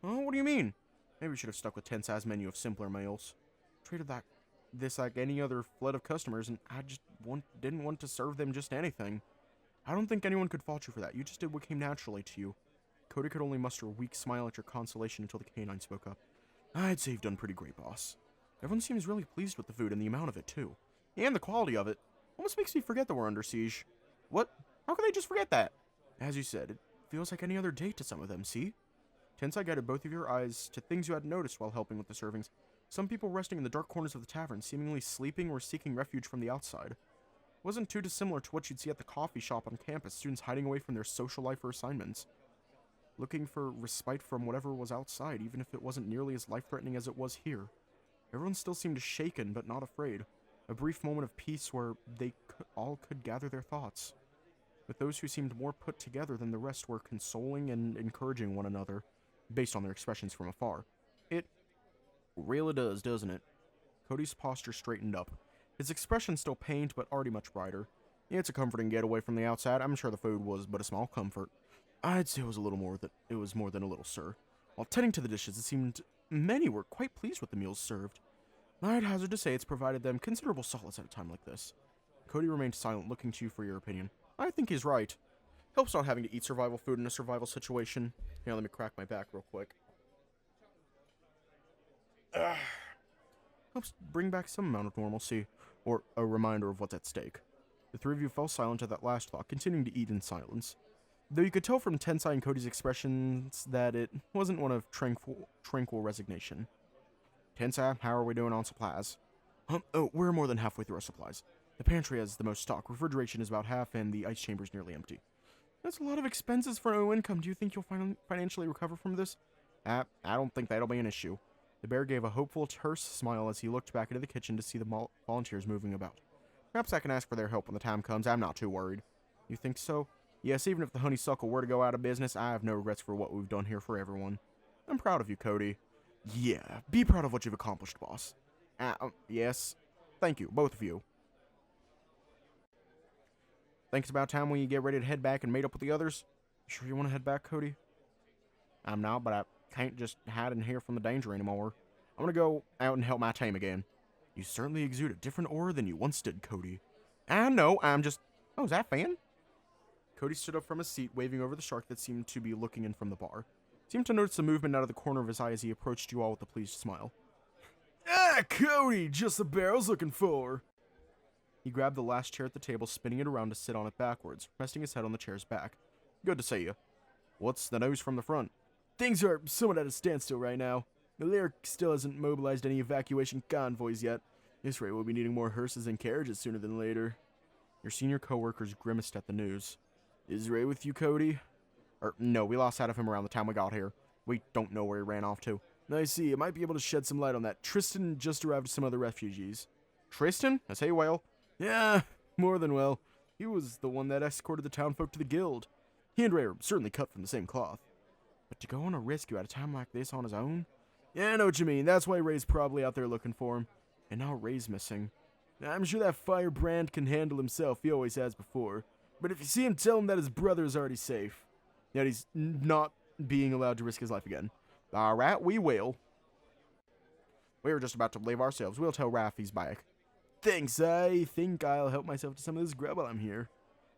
Oh, what do you mean? Maybe we should have stuck with Tensai's menu of simpler meals. Treated this like any other flood of customers, and I just didn't want to serve them just anything. I don't think anyone could fault you for that. You just did what came naturally to you. Cody could only muster a weak smile at your consolation until the canine spoke up. I'd say you've done pretty great, boss. Everyone seems really pleased with the food and the amount of it, too. And the quality of it. Almost makes me forget that we're under siege. What? How could they just forget that? As you said, it feels like any other day to some of them, see? Tensai guided both of your eyes to things you hadn't noticed while helping with the servings. Some people resting in the dark corners of the tavern, seemingly sleeping or seeking refuge from the outside. It wasn't too dissimilar to what you'd see at the coffee shop on campus, students hiding away from their social life or assignments. Looking for respite from whatever was outside, even if it wasn't nearly as life-threatening as it was here. Everyone still seemed shaken, but not afraid. A brief moment of peace where they all could gather their thoughts. But those who seemed more put together than the rest were consoling and encouraging one another, based on their expressions from afar. It really does, doesn't it? Cody's posture straightened up. His expression still pained, but already much brighter. It's a comforting getaway from the outside. I'm sure the food was but a small comfort. I'd say it was more than a little, sir. While tending to the dishes, it seemed many were quite pleased with the meals served. I'd hazard to say it's provided them considerable solace at a time like this. Cody remained silent, looking to you for your opinion. I think he's right. Helps not having to eat survival food in a survival situation. Here, let me crack my back real quick. Helps bring back some amount of normalcy, or a reminder of what's at stake. The three of you fell silent at that last thought, continuing to eat in silence. Though you could tell from Tensai and Cody's expressions that it wasn't one of tranquil resignation. Tensai, how are we doing on supplies? We're more than halfway through our supplies. The pantry has the most stock, refrigeration is about half, and the ice chamber's nearly empty. That's a lot of expenses for no income. Do you think you'll financially recover from this? I don't think that'll be an issue. The bear gave a hopeful, terse smile as he looked back into the kitchen to see the volunteers moving about. Perhaps I can ask for their help when the time comes. I'm not too worried. You think so? Yes, even if the honeysuckle were to go out of business, I have no regrets for what we've done here for everyone. I'm proud of you, Cody. Yeah, be proud of what you've accomplished, boss. Yes. Thank you, both of you. Think it's about time we get ready to head back and meet up with the others? You sure you want to head back, Cody? I'm not, but I can't just hide in here from the danger anymore. I'm gonna go out and help my team again. You certainly exude a different aura than you once did, Cody. I know, I'm just... Oh, is that Fan? Cody stood up from his seat, waving over the shark that seemed to be looking in from the bar. Seemed to notice the movement out of the corner of his eye as he approached you all with a pleased smile. Ah, Cody, just the bear I was looking for. He grabbed the last chair at the table, spinning it around to sit on it backwards, resting his head on the chair's back. Good to see you. What's the news from the front? Things are somewhat at a standstill right now. The Lyric still hasn't mobilized any evacuation convoys yet. This rate will be needing more hearses and carriages sooner than later. Your senior co-workers grimaced at the news. Is Ray with you, Cody? No, we lost sight of him around the time we got here. We don't know where he ran off to. I see, you might be able to shed some light on that. Tristan just arrived with some other refugees. Tristan? I say well. Yeah, more than well. He was the one that escorted the townfolk to the guild. He and Ray are certainly cut from the same cloth. But to go on a rescue at a time like this on his own? Yeah, I know what you mean. That's why Ray's probably out there looking for him. And now Ray's missing. I'm sure that firebrand can handle himself. He always has before. But if you see him, tell him that his brother is already safe. That he's not being allowed to risk his life again. Alright, we will. We were just about to leave ourselves. We'll tell Raph he's back. Thanks, I think I'll help myself to some of this grub while I'm here.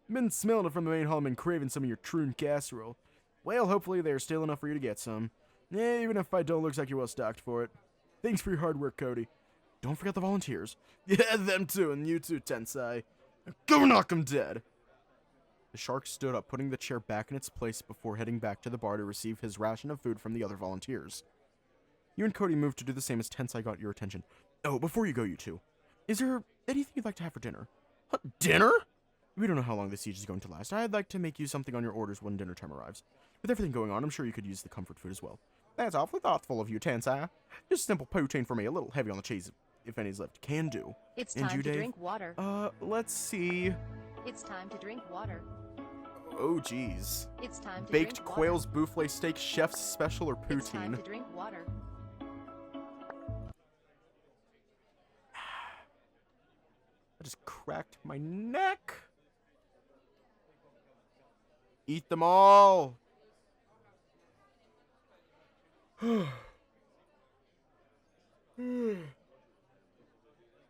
Been smelling it from the main hall and been craving some of your troon casserole. Well, hopefully there's still enough for you to get some. Yeah, even if I don't, looks like you're well stocked for it. Thanks for your hard work, Kody. Don't forget the volunteers. Yeah, them too, and you too, Tensai. Go knock 'em dead. The shark stood up, putting the chair back in its place before heading back to the bar to receive his ration of food from the other volunteers. You and Kody moved to do the same as Tensai got your attention. Oh, before you go, you two. Is there anything you'd like to have for dinner? Dinner? We don't know how long the siege is going to last. I'd like to make you something on your orders when dinner time arrives. With everything going on, I'm sure you could use the comfort food as well. That's awfully thoughtful of you, Tensai. Just simple poutine for me, a little heavy on the cheese, if any's left. Can do. It's And time you, to Dave? drink water. Let's see. It's time to drink water. Oh, geez. It's time to Baked drink quail's buffalo steak, chef's special, or water. It's time poutine? to drink water. I just cracked my neck. Eat them all.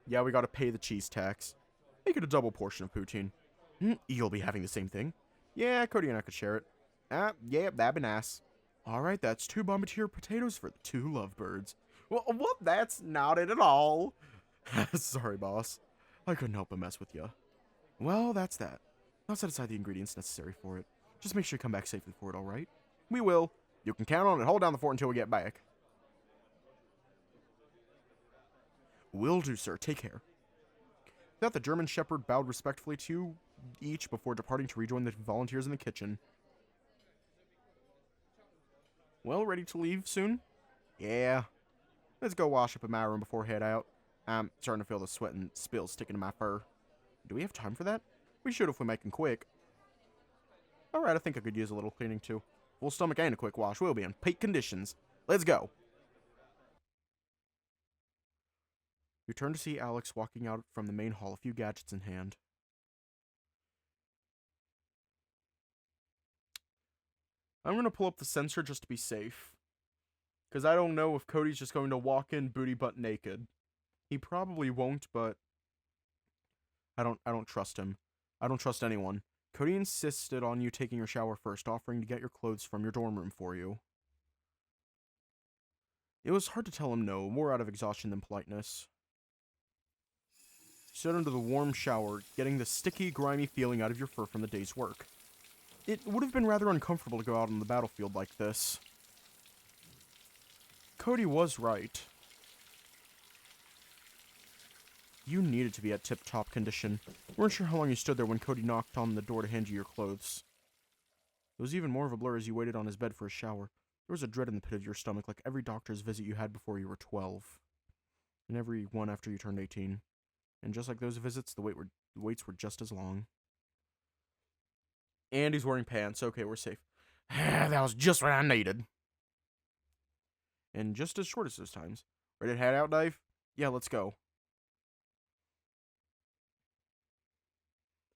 Yeah, we gotta pay the cheese tax. Make it a double portion of poutine. You'll be having the same thing. Yeah, Kody and I could share it. Yeah, that'd be nice. Alright, that's 2 bombardier potatoes for the 2 lovebirds. Well, what? That's not it at all. Sorry, boss. I couldn't help but mess with you. Well, that's that. I'll set aside the ingredients necessary for it. Just make sure you come back safely for it, alright? We will. You can count on it. Hold down the fort until we get back. Will do, sir. Take care. That the German shepherd bowed respectfully to you each before departing to rejoin the volunteers in the kitchen. Well, ready to leave soon? Yeah. Let's go wash up in my room before head out. I'm starting to feel the sweat and spills sticking to my fur. Do we have time for that? We should if we make them quick. Alright, I think I could use a little cleaning too. Full stomach and a quick wash. We'll be in peak conditions. Let's go. You turn to see Alex walking out from the main hall, a few gadgets in hand. I'm going to pull up the sensor just to be safe. Because I don't know if Kody's just going to walk in booty butt naked. He probably won't, but I don't trust him. I don't trust anyone. Kody insisted on you taking your shower first, offering to get your clothes from your dorm room for you. It was hard to tell him no, more out of exhaustion than politeness. Stood under the warm shower, getting the sticky, grimy feeling out of your fur from the day's work. It would have been rather uncomfortable to go out on the battlefield like this. Kody was right. You needed to be at tip-top condition. Weren't sure how long you stood there when Kody knocked on the door to hand you your clothes. It was even more of a blur as you waited on his bed for a shower. There was a dread in the pit of your stomach, like every doctor's visit you had before you were 12. And every one after you turned 18. And just like those visits, the waits were just as long. And he's wearing pants. Okay, we're safe. That was just what I needed. And just as short as those times. Ready to head out, Dave? Yeah, let's go.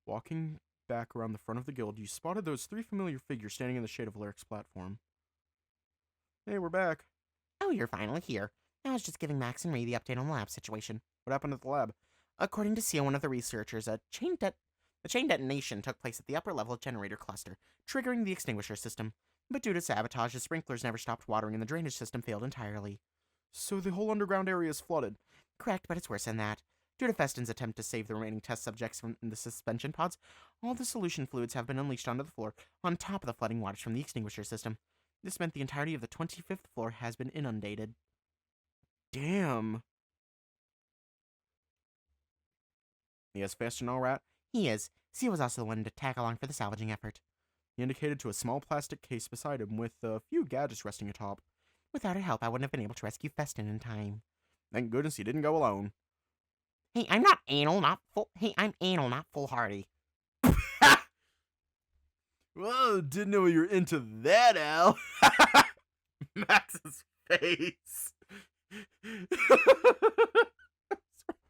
Walking back around the front of the guild, you spotted those 3 familiar figures standing in the shade of Alaric's platform. Hey, we're back. Oh, you're finally here. I was just giving Max and Ray the update on the lab situation. What happened at the lab? According to Seal, one of the researchers, a chain detonation took place at the upper level generator cluster, triggering the extinguisher system. But due to sabotage, the sprinklers never stopped watering and the drainage system failed entirely. So the whole underground area is flooded. Correct, but it's worse than that. Due to Feston's attempt to save the remaining test subjects from the suspension pods, all the solution fluids have been unleashed onto the floor, on top of the flooding waters from the extinguisher system. This meant the entirety of the 25th floor has been inundated. Damn. Yes, Feston all right? He is. Seal was also the one to tag along for the salvaging effort. He indicated to a small plastic case beside him with a few gadgets resting atop. Without her help, I wouldn't have been able to rescue Feston in time. Thank goodness he didn't go alone. Hey, I'm anal, not foolhardy. Whoa, didn't know you were into that, Al. Max's face.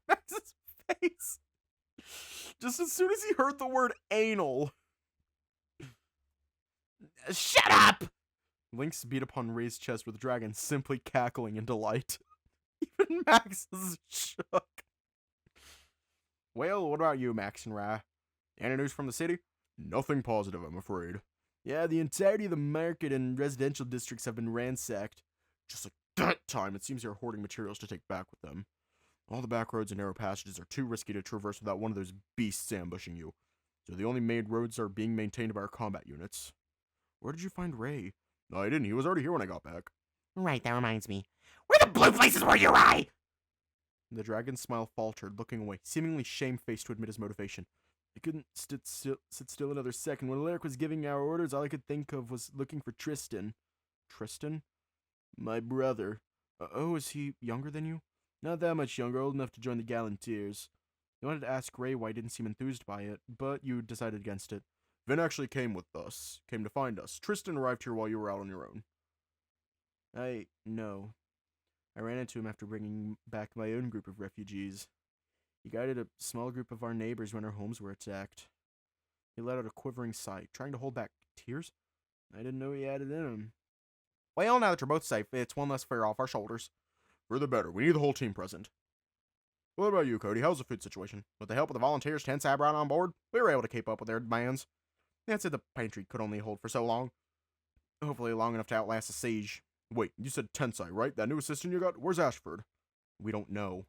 Max's face. Just as soon as he heard the word anal. Shut up! Lynx beat upon Ray's chest with Dragon, simply cackling in delight. Even Max is shook. Well, what about you, Max and Rye? Any news from the city? Nothing positive, I'm afraid. Yeah, the entirety of the market and residential districts have been ransacked. Just like that time, it seems they're hoarding materials to take back with them. All the back roads and narrow passages are too risky to traverse without one of those beasts ambushing you. So the only made roads are being maintained by our combat units. Where did you find Ray? No, I didn't. He was already here when I got back. Right, that reminds me. Where the blue places were you, Rye? The dragon's smile faltered, looking away, seemingly shamefaced to admit his motivation. I couldn't sit still another second. When Alaric was giving our orders, all I could think of was looking for Tristan. Tristan? My brother. Oh, is he younger than you? Not that much younger, old enough to join the Gallanteers. You wanted to ask Ray why he didn't seem enthused by it, but you decided against it. Vin actually came with us, came to find us. Tristan arrived here while you were out on your own. I know. I ran into him after bringing back my own group of refugees. He guided a small group of our neighbors when our homes were attacked. He let out a quivering sigh, trying to hold back tears. I didn't know he had it in him. Well, now that you're both safe, it's one less fear off our shoulders. For the better. We need the whole team present. What about you, Kody? How's the food situation? With the help of the volunteers Tensai brought on board, we were able to keep up with their demands. That said, the pantry could only hold for so long. Hopefully long enough to outlast the siege. Wait, you said Tensai, right? That new assistant you got? Where's Ashford? We don't know.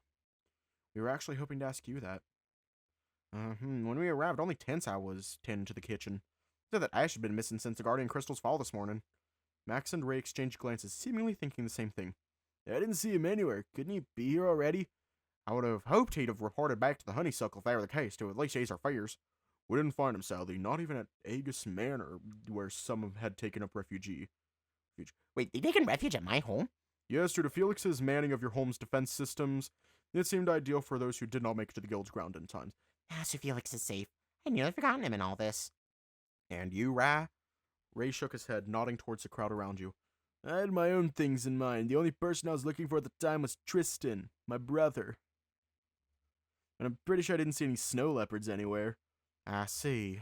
We were actually hoping to ask you that. When we arrived, only Tensai was tending to the kitchen. Said that Ash had been missing since the Guardian Crystal's fall this morning. Max and Ray exchanged glances, seemingly thinking the same thing. I didn't see him anywhere. Couldn't he be here already? I would have hoped he'd have reported back to the Honeysuckle if that were the case, to at least ease our fears. We didn't find him, sadly, not even at Agus Manor, where some had taken up refuge. Wait, they taken refuge at my home? Yes, due to Felix's manning of your home's defense systems, it seemed ideal for those who did not make it to the guild's ground in time. So Felix is safe. I'd nearly forgotten him in all this. And you, Ra? Ray shook his head, nodding towards the crowd around you. I had my own things in mind. The only person I was looking for at the time was Tristan, my brother. And I'm pretty sure I didn't see any snow leopards anywhere. I see.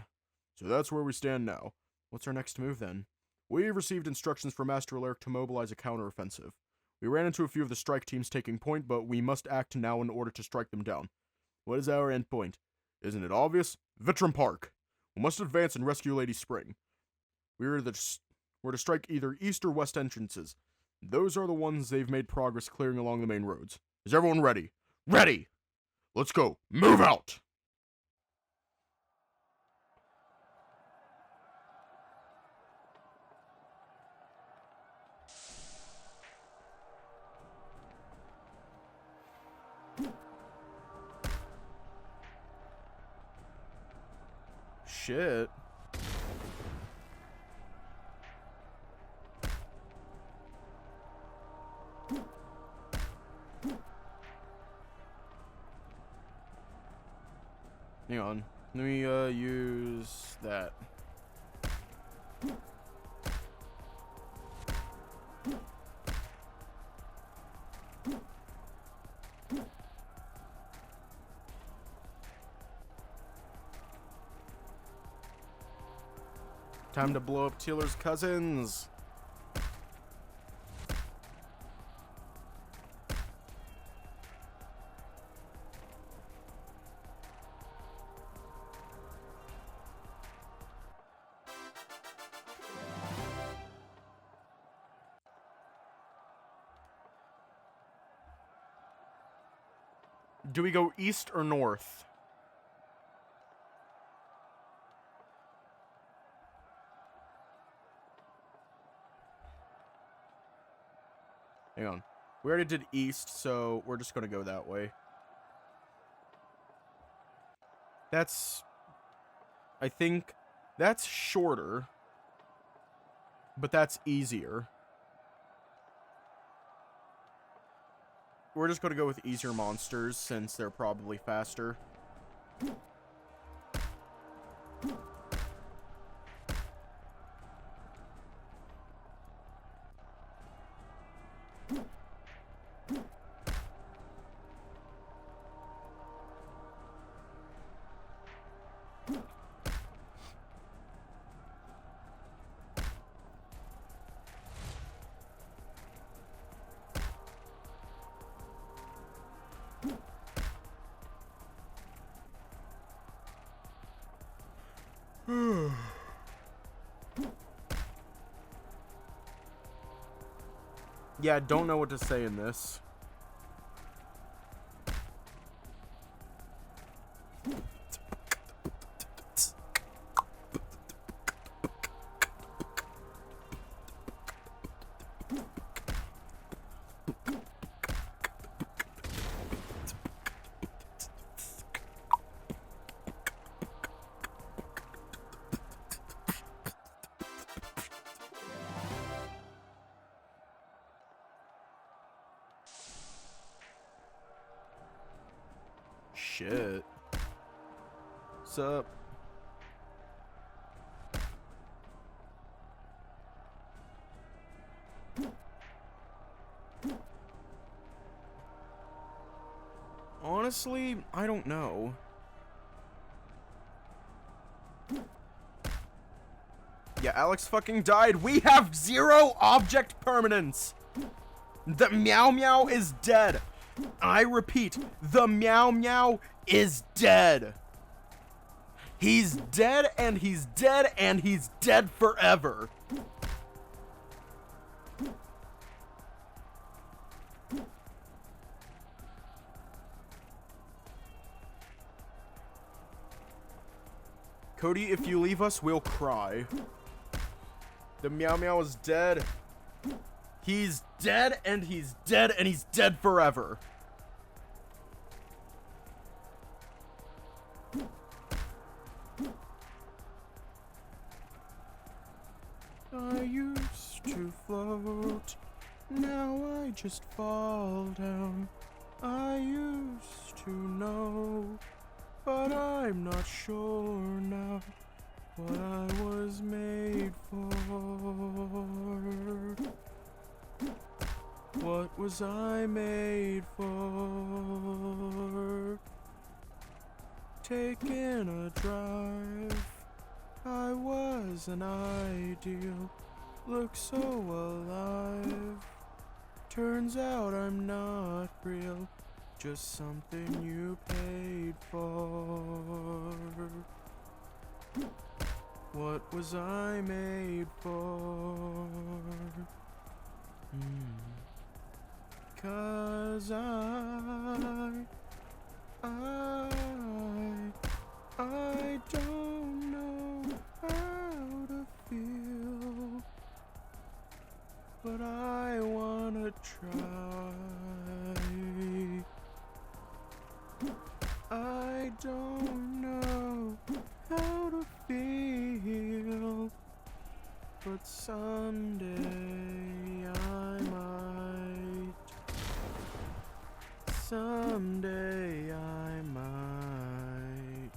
So that's where we stand now. What's our next move, then? We've received instructions from Master Alaric to mobilize a counteroffensive. We ran into a few of the strike teams taking point, but we must act now in order to strike them down. What is our end point? Isn't it obvious? Vittram Park. We must advance and rescue Lady Spring. We're to strike either east or west entrances. Those are the ones they've made progress clearing along the main roads. Is everyone ready? Ready! Let's go. Move out! Shit. Hang on. Let me use that. Time to blow up Taylor's cousins. Do we go east or north? Hang on. We already did east, so we're just going to go that way. I think that's shorter, but that's easier. We're just going to go with easier monsters since they're probably faster. Yeah, I don't know what to say in this. Shit. What's up? Honestly, I don't know. Yeah, Alex fucking died. We have 0 object permanence. The Meow Meow is dead. I repeat, the Meow Meow is dead. He's dead and he's dead and he's dead forever. Kody, if you leave us, we'll cry. The Meow Meow is dead. He's dead and he's dead and he's dead forever. I used to float, now I just fall down. I used to know, but I'm not sure now what I was made for. What was I made for? Taking a drive, I was an ideal, look so alive. Turns out I'm not real, just something you paid for. What was I made for? 'Cause I don't know how to feel, but I wanna try. I don't know how to feel, but someday I might. Someday I might.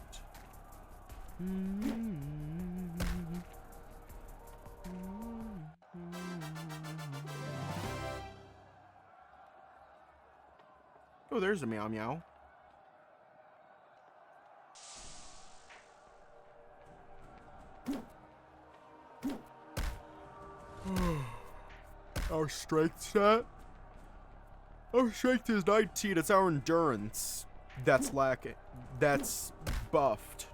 Oh, there's a Meow Meow. Our strength stat? Our strength is 19. It's our endurance that's lacking. That's buffed.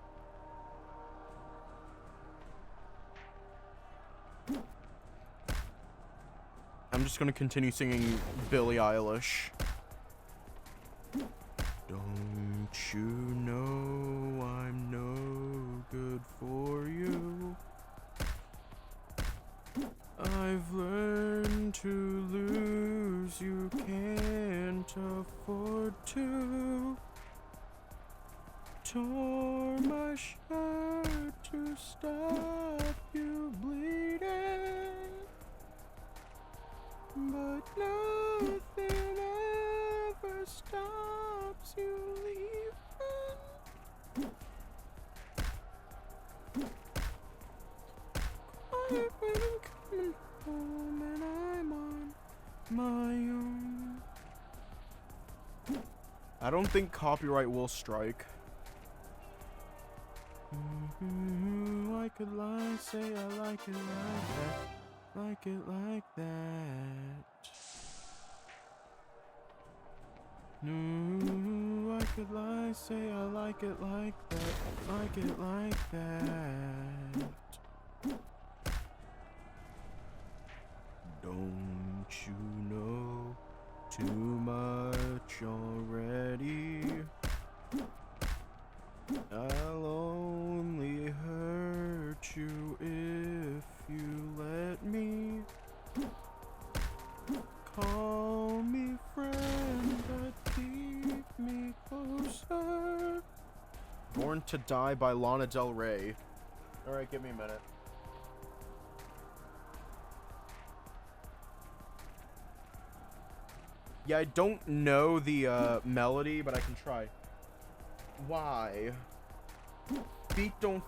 I'm just gonna continue singing Billie Eilish. Don't you know I'm no good for you? I've learned to lose, you can't afford to. Tore my shirt to stop you bleeding, but nothing ever stops you leaving. Quiet when I'm coming home and I'm on my own. I don't think copyright will strike. I could lie, say I like it like that, like it like that. No, I could lie, say I like it like that, like it like that. Don't you know too much already. I'll only hurt you if you let me. Call me friend, but keep me closer. Born to Die by Lana Del Rey. Alright, give me a minute. Yeah, I don't know the melody, but I can try. Why? Feet don't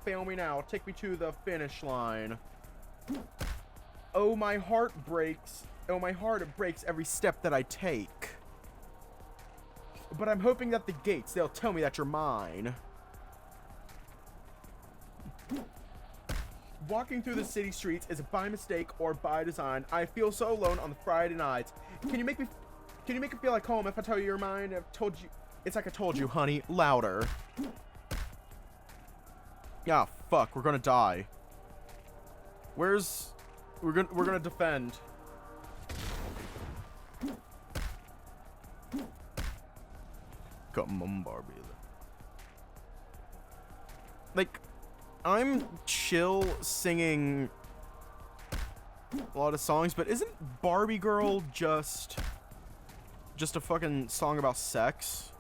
fail me now. Take me to the finish line. Oh, my heart breaks. Oh, my heart, it breaks every step that I take. But I'm hoping that the gates, they'll tell me that you're mine. Walking through the city streets is by mistake or by design. I feel so alone on the Friday nights. Can you make me feel like home if I tell you you're mine? I've told you. It's like I told you, honey. Louder. Yeah, fuck. We're gonna die. We're gonna defend. Come on, Barbie. Like, I'm chill singing a lot of songs, but isn't Barbie Girl just a fucking song about sex?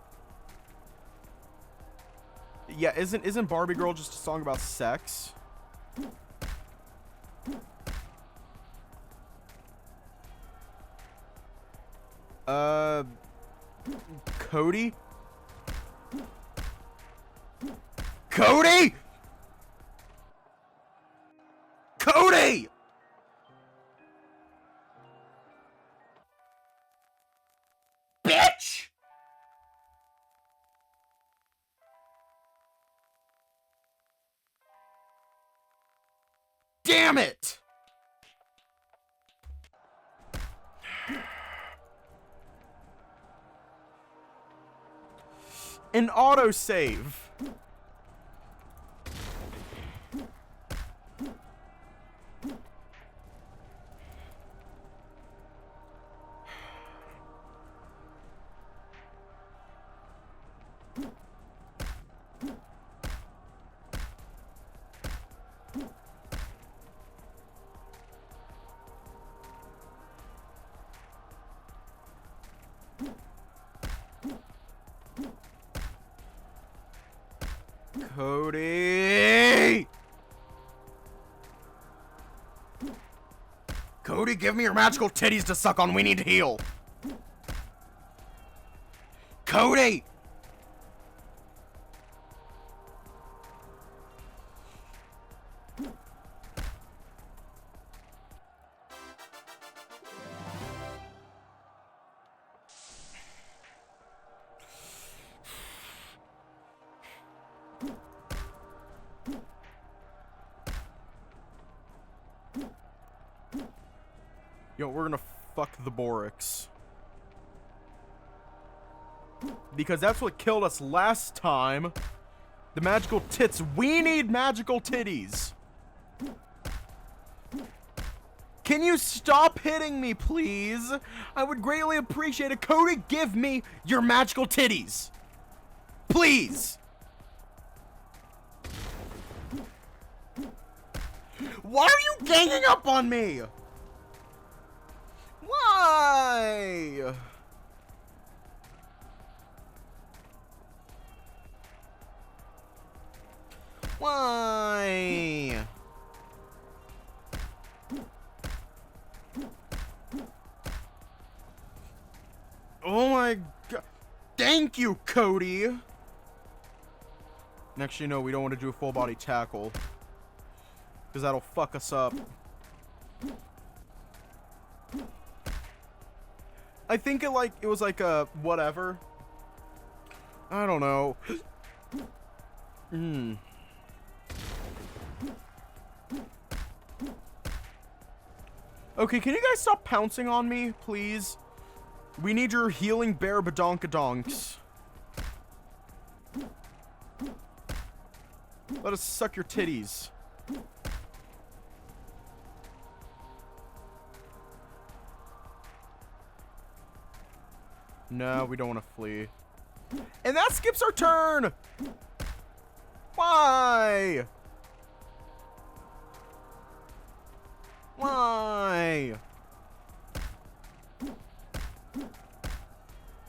Yeah, isn't Barbie Girl just a song about sex? Kody? Kody? Kody! Bitch! Damn it! An autosave. Kody! Kody, give me your magical titties to suck on. We need to heal. Kody! Yo, we're gonna fuck the Borix. Because that's what killed us last time. The magical tits. We need magical titties. Can you stop hitting me, please? I would greatly appreciate it. Kody, give me your magical titties. Please. Why are you ganging up on me? Why? Why? Oh my god. Thank you, Kody. Next, you know, we don't want to do a full body tackle. Because that'll fuck us up. I think it was like a whatever. I don't know. Okay, can you guys stop pouncing on me, please? We need your healing bear badonkadonks. Let us suck your titties. No, we don't want to flee. And that skips our turn! Why? Why?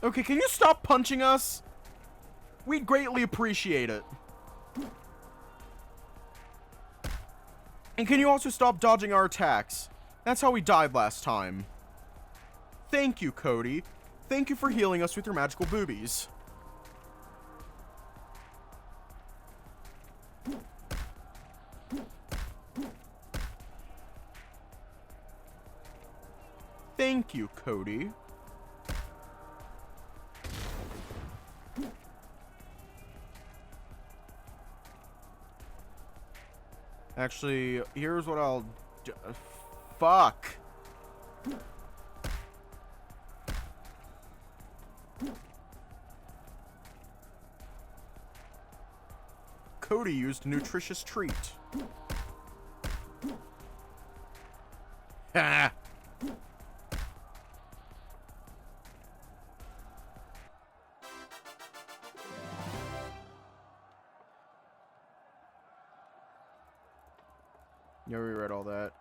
Okay, can you stop punching us? We'd greatly appreciate it. And can you also stop dodging our attacks? That's how we died last time. Thank you, Kody. Thank you for healing us with your magical boobies. Thank you, Kody. Actually, here's what I'll do. Fuck. Kody used a nutritious treat. Ha! Yeah, we read all that.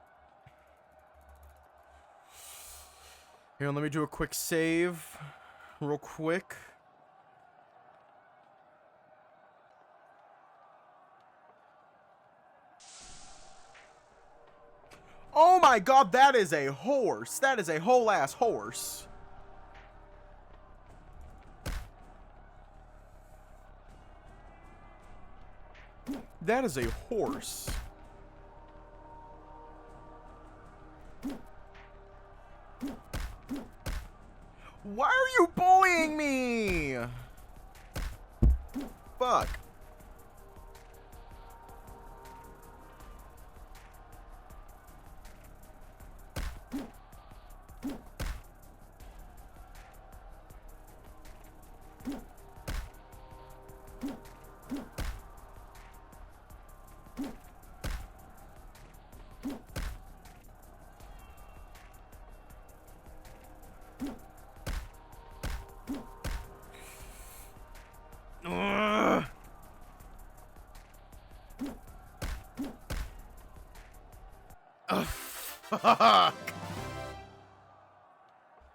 Here, let me do a quick save. Real quick. Oh my god, that is a horse. That is a whole ass horse. That is a horse. Why are you bullying me? Fuck. Ugh. Ugh, fuck.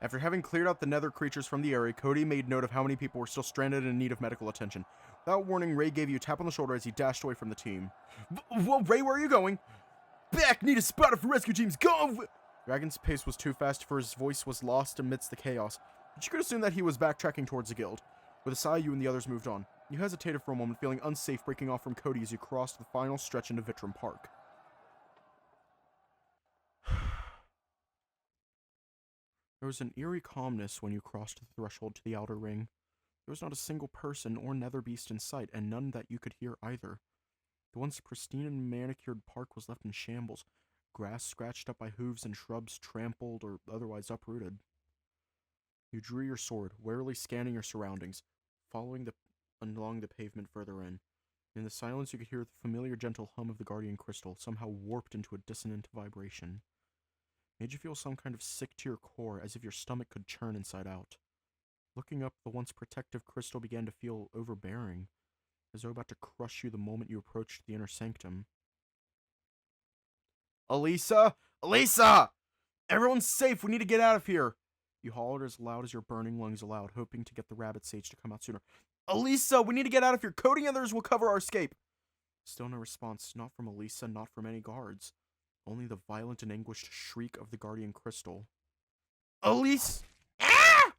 After having cleared out the nether creatures from the area, Kody made note of how many people were still stranded and in need of medical attention. Without warning, Ray gave you a tap on the shoulder as he dashed away from the team. Whoa, Ray, where are you going? Back! Need a spotter for rescue teams! Go! Dragon's pace was too fast, for his voice was lost amidst the chaos. But you could assume that he was backtracking towards the guild. With a sigh, you and the others moved on. You hesitated for a moment, feeling unsafe breaking off from Kody as you crossed the final stretch into Vitram Park. There was an eerie calmness when you crossed the threshold to the outer ring. There was not a single person or nether beast in sight, and none that you could hear either. The once pristine and manicured park was left in shambles, grass scratched up by hooves and shrubs trampled or otherwise uprooted. You drew your sword, warily scanning your surroundings, following along the pavement further in. In the silence you could hear the familiar gentle hum of the guardian crystal, somehow warped into a dissonant vibration. Made you feel some kind of sick to your core, as if your stomach could churn inside out. Looking up, the once protective crystal began to feel overbearing, as though about to crush you the moment you approached the inner sanctum. Elisa! Elisa! Everyone's safe! We need to get out of here! You hollered as loud as your burning lungs allowed, hoping to get the rabbit sage to come out sooner. Elisa! We need to get out of here! Kody and others will cover our escape! Still no response, not from Elisa, not from any guards. Only the violent and anguished shriek of the guardian crystal. Elise! Ah!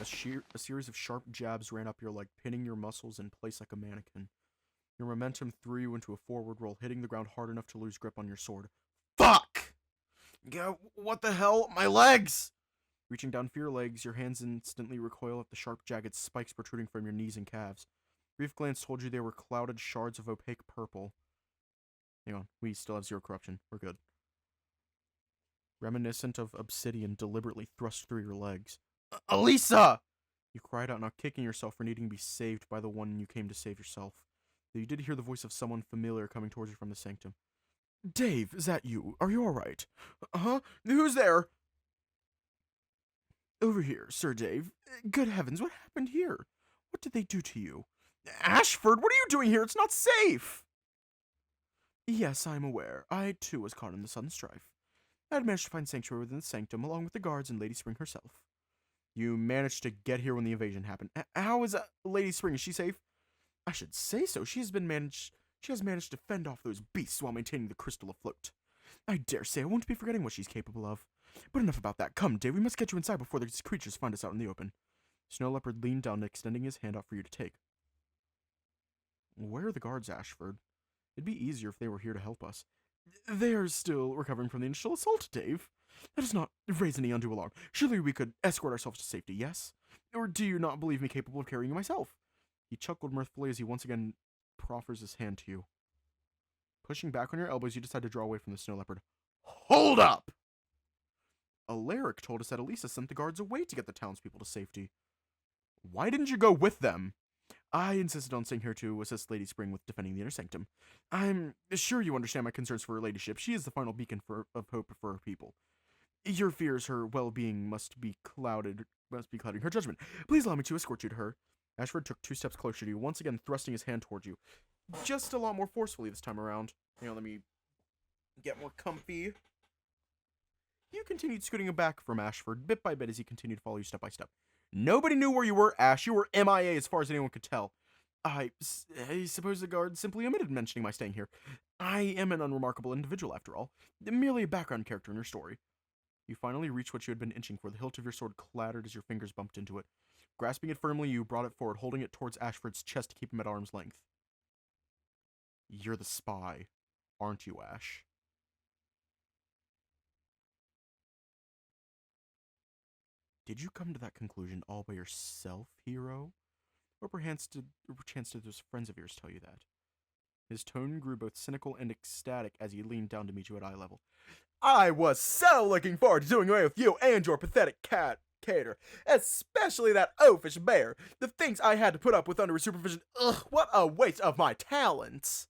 A series of sharp jabs ran up your leg, pinning your muscles in place like a mannequin. Your momentum threw you into a forward roll, hitting the ground hard enough to lose grip on your sword. Fuck! Yeah, what the hell? My legs! Reaching down for your legs, your hands instantly recoil at the sharp, jagged spikes protruding from your knees and calves. Brief glance told you they were clouded shards of opaque purple. Hang on, we still have 0 corruption. We're good. Reminiscent of obsidian deliberately thrust through your legs. Elisa! You cried out, not kicking yourself for needing to be saved by the one you came to save yourself. Though you did hear the voice of someone familiar coming towards you from the sanctum. Dave, is that you? Are you alright? Huh? Who's there? Over here, Sir Dave. Good heavens, what happened here? What did they do to you? Ashford, what are you doing here? It's not safe! Yes, I'm aware. I, too, was caught in the sudden strife. I had managed to find sanctuary within the sanctum, along with the guards and Lady Spring herself. You managed to get here when the invasion happened. How is Lady Spring? Is she safe? I should say so. She has managed to fend off those beasts while maintaining the crystal afloat. I dare say I won't be forgetting what she's capable of. But enough about that. Come, Dave, we must get you inside before these creatures find us out in the open. Snow Leopard leaned down, extending his hand out for you to take. Where are the guards, Ashford? It'd be easier if they were here to help us. They're still recovering from the initial assault, Dave. That does not raise any undue alarm. Surely we could escort ourselves to safety, yes? Or do you not believe me capable of carrying you myself? He chuckled mirthfully as he once again proffers his hand to you. Pushing back on your elbows, you decide to draw away from the Snow Leopard. Hold up! Alaric told us that Elisa sent the guards away to get the townspeople to safety. Why didn't you go with them? I insisted on staying here to assist Lady Spring with defending the inner sanctum. I'm sure you understand my concerns for her ladyship. She is the final beacon of hope for her people. Your fears, her well-being must be clouding her judgment. Please allow me to escort you to her. Ashford took 2 steps closer to you, once again thrusting his hand towards you. Just a lot more forcefully this time around. Hang on, let me get more comfy. You continued scooting back from Ashford, bit by bit, as he continued to follow you step by step. Nobody knew where you were, Ash. You were MIA as far as anyone could tell. I suppose the guard simply omitted mentioning my staying here. I am an unremarkable individual, after all. Merely a background character in your story. You finally reached what you had been inching for. The hilt of your sword clattered as your fingers bumped into it. Grasping it firmly, you brought it forward, holding it towards Ashford's chest to keep him at arm's length. You're the spy, aren't you, Ash? Did you come to that conclusion all by yourself, hero? Or perchance did those friends of yours tell you that? His tone grew both cynical and ecstatic as he leaned down to meet you at eye level. I was so looking forward to doing away with you and your pathetic cater, especially that oafish bear. The things I had to put up with under his supervision. Ugh, what a waste of my talents.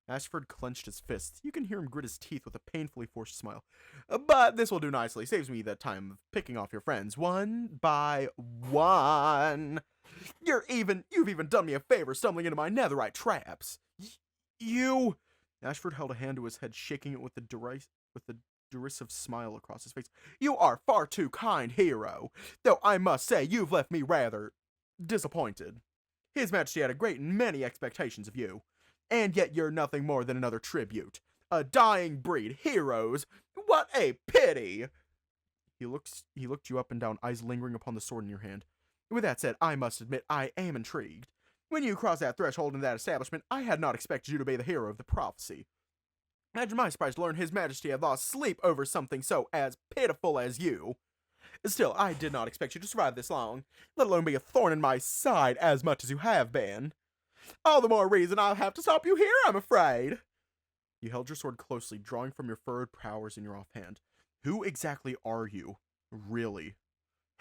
Ashford clenched his fists. You can hear him grit his teeth with a painfully forced smile. But this will do nicely. Saves me the time of picking off your friends one by one. You've even done me a favor stumbling into my netherite traps. You... Ashford held a hand to his head, shaking it with a derisive smile across his face. You are far too kind, hero. Though I must say, you've left me rather disappointed. His Majesty had a great many expectations of you. And yet you're nothing more than another tribute. A dying breed, heroes. What a pity! He looked you up and down, eyes lingering upon the sword in your hand. With that said, I must admit I am intrigued. When you crossed that threshold in that establishment, I had not expected you to be the hero of the prophecy. Imagine my surprise to learn His Majesty had lost sleep over something so as pitiful as you. Still, I did not expect you to survive this long, let alone be a thorn in my side as much as you have been. All the more reason I'll have to stop you here, I'm afraid. You held your sword closely, drawing from your furrowed powers in your offhand. Who exactly are you, really?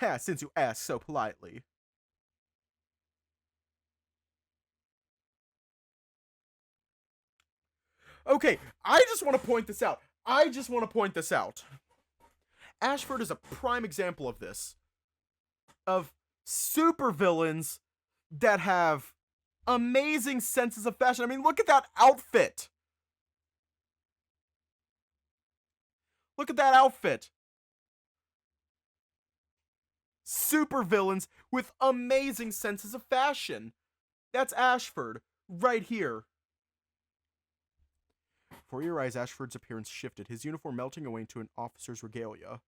Ha, since you ask so politely. Okay, I just want to point this out. Ashford is a prime example of this. Of supervillains that have amazing senses of fashion. I mean, look at that outfit. Look at that outfit. Supervillains with amazing senses of fashion. That's Ashford, right here. Before your eyes, Ashford's appearance shifted, his uniform melting away into an officer's regalia.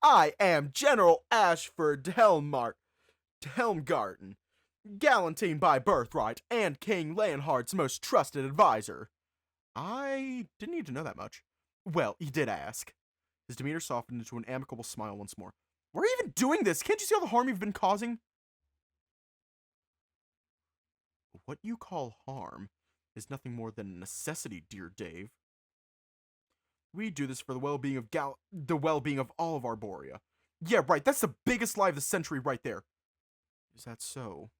I am General Ashford Helmgarten, Galantine by birthright, and King Leonhard's most trusted advisor. I didn't need to know that much. Well, he did ask. His demeanor softened into an amicable smile once more. We're even doing this! Can't you see all the harm you've been causing? What you call harm is nothing more than a necessity, dear Dave. We do this for the well-being of all of Arborea. Yeah, right, that's the biggest lie of the century right there. Is that so?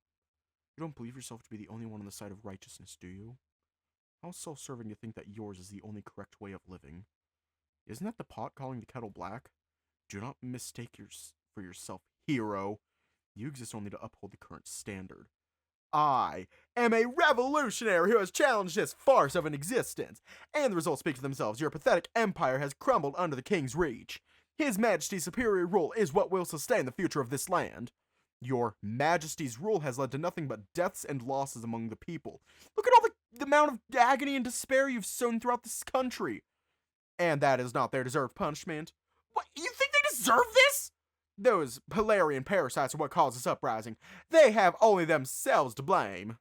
You don't believe yourself to be the only one on the side of righteousness, do you? How self-serving to think that yours is the only correct way of living. Isn't that the pot calling the kettle black? Do not mistake for yourself, hero. You exist only to uphold the current standard. I am a revolutionary who has challenged this farce of an existence, and the results speak for themselves. Your pathetic empire has crumbled under the king's reach. His Majesty's superior rule is what will sustain the future of this land. Your Majesty's rule has led to nothing but deaths and losses among the people. Look at all the amount of agony and despair you've sown throughout this country. And that is not their deserved punishment. What, you think they deserve this? Those Polarian parasites are what caused this uprising. They have only themselves to blame.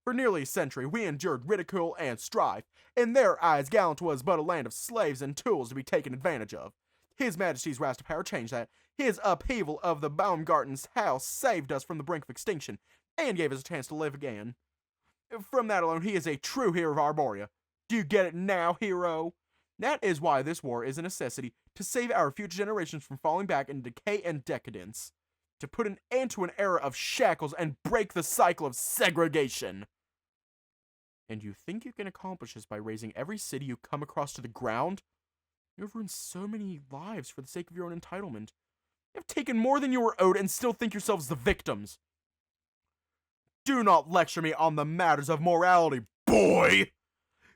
For nearly a century, we endured ridicule and strife. In their eyes, Gallant was but a land of slaves and tools to be taken advantage of. His Majesty's rise to power changed that. His upheaval of the Baumgarten's house saved us from the brink of extinction, and gave us a chance to live again. From that alone, he is a true hero of Arborea. Do you get it now, hero? That is why this war is a necessity, to save our future generations from falling back into decay and decadence. To put an end to an era of shackles and break the cycle of segregation. And you think you can accomplish this by razing every city you come across to the ground? You have ruined so many lives for the sake of your own entitlement. You have taken more than you were owed and still think yourselves the victims. Do not lecture me on the matters of morality, boy!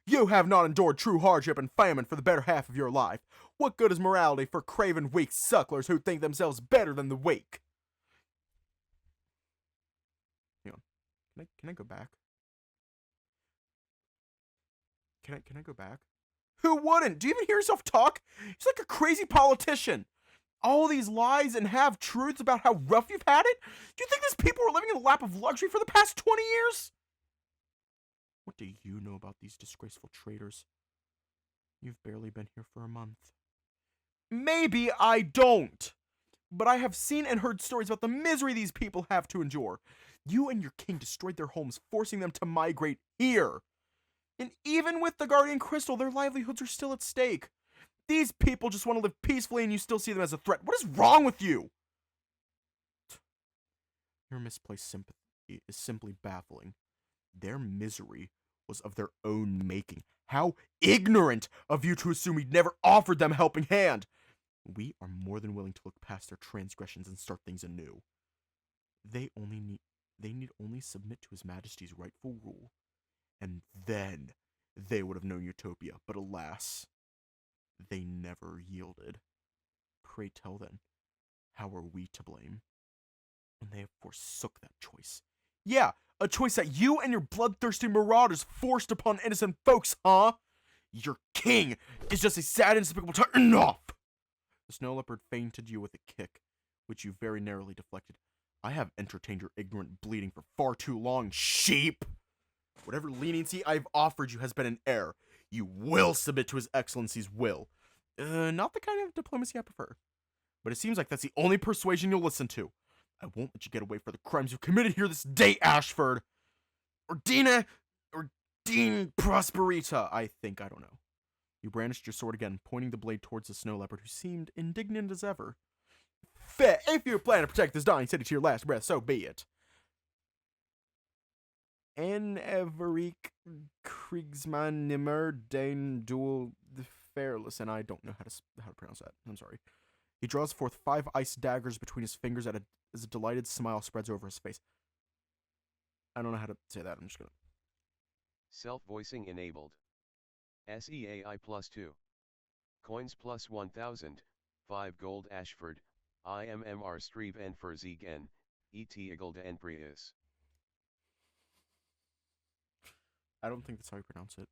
You have not endured true hardship and famine for the better half of your life. What good is morality for craven weak sucklers who think themselves better than the weak? Hang on. Can I go back? Can I go back? Who wouldn't? Do you even hear yourself talk? He's like a crazy politician. All these lies and half-truths about how rough you've had it? Do you think these people were living in the lap of luxury for the past 20 years? What do you know about these disgraceful traitors? You've barely been here for a month. Maybe I don't. But I have seen and heard stories about the misery these people have to endure. You and your king destroyed their homes, forcing them to migrate here. And even with the Guardian Crystal, their livelihoods are still at stake. These people just want to live peacefully and you still see them as a threat. What is wrong with you? Your misplaced sympathy is simply baffling. Their misery was of their own making. How ignorant of you to assume we'd never offered them a helping hand. We are more than willing to look past their transgressions and start things anew. They need only submit to His Majesty's rightful rule. And then they would have known utopia. But alas, they never yielded. Pray tell then, how are we to blame? When they have forsook that choice. Yeah, a choice that you and your bloodthirsty marauders forced upon innocent folks, huh? Your king is just a sad and despicable enough! The snow leopard feinted you with a kick, which you very narrowly deflected. I have entertained your ignorant bleating for far too long, sheep! Whatever leniency I've offered you has been an error. You will submit to His Excellency's will. Not the kind of diplomacy I prefer. But it seems like that's the only persuasion you'll listen to. I won't let you get away for the crimes you've committed here this day, Ashford. Or Dean Prosperita, I think. I don't know. You brandished your sword again, pointing the blade towards the snow leopard, who seemed indignant as ever. Fair, if you plan to protect this dying city to your last breath, so be it. En Everik Kriegsmann Nimmer den Duel Fairless, and I don't know how to pronounce that. I'm sorry. He draws forth 5 ice daggers between his fingers as a delighted smile spreads over his face. I don't know how to say that. I'm just gonna. Self-voicing enabled. SEAI +2. Coins +1000, 5 gold Ashford, IMMR Streve and Ferzigen, ET Igilda and Prius. I don't think that's how you pronounce it.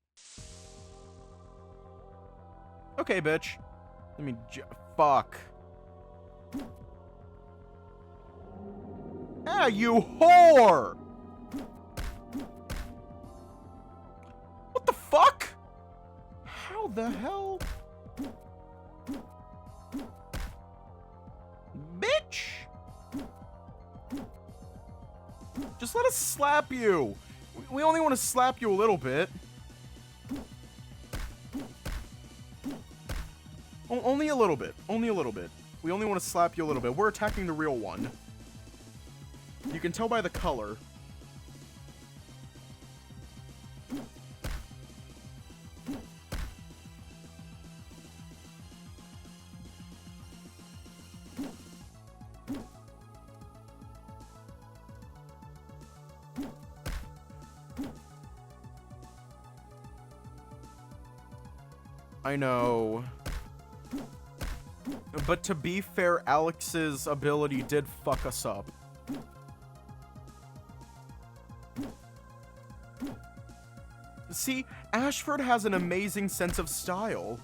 Okay, bitch. Let me fuck. Ah, you whore! What the fuck? How the hell? Bitch! Just let us slap you. We only want to slap you a little bit. Only a little bit. Only a little bit. We only want to slap you a little bit. We're attacking the real one. You can tell by the color. I know. But to be fair, Alex's ability did fuck us up. See, Ashford has an amazing sense of style.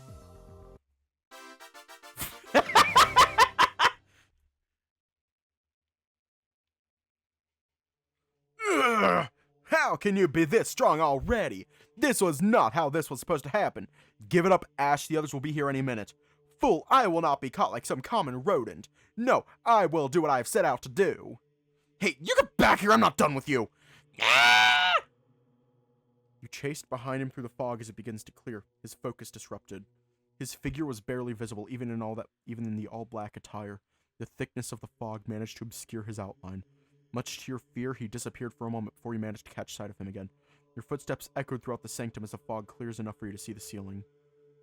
Ugh! How can you be this strong already? This was not how this was supposed to happen. Give it up, Ash. The others will be here any minute. Fool, I will not be caught like some common rodent. No, I will do what I have set out to do. Hey, you get back here. I'm not done with you. Ah! You chased behind him through the fog as it begins to clear, his focus disrupted. His figure was barely visible, even in the all-black attire. The thickness of the fog managed to obscure his outline. Much to your fear, he disappeared for a moment before you managed to catch sight of him again. Your footsteps echoed throughout the sanctum as the fog clears enough for you to see the ceiling.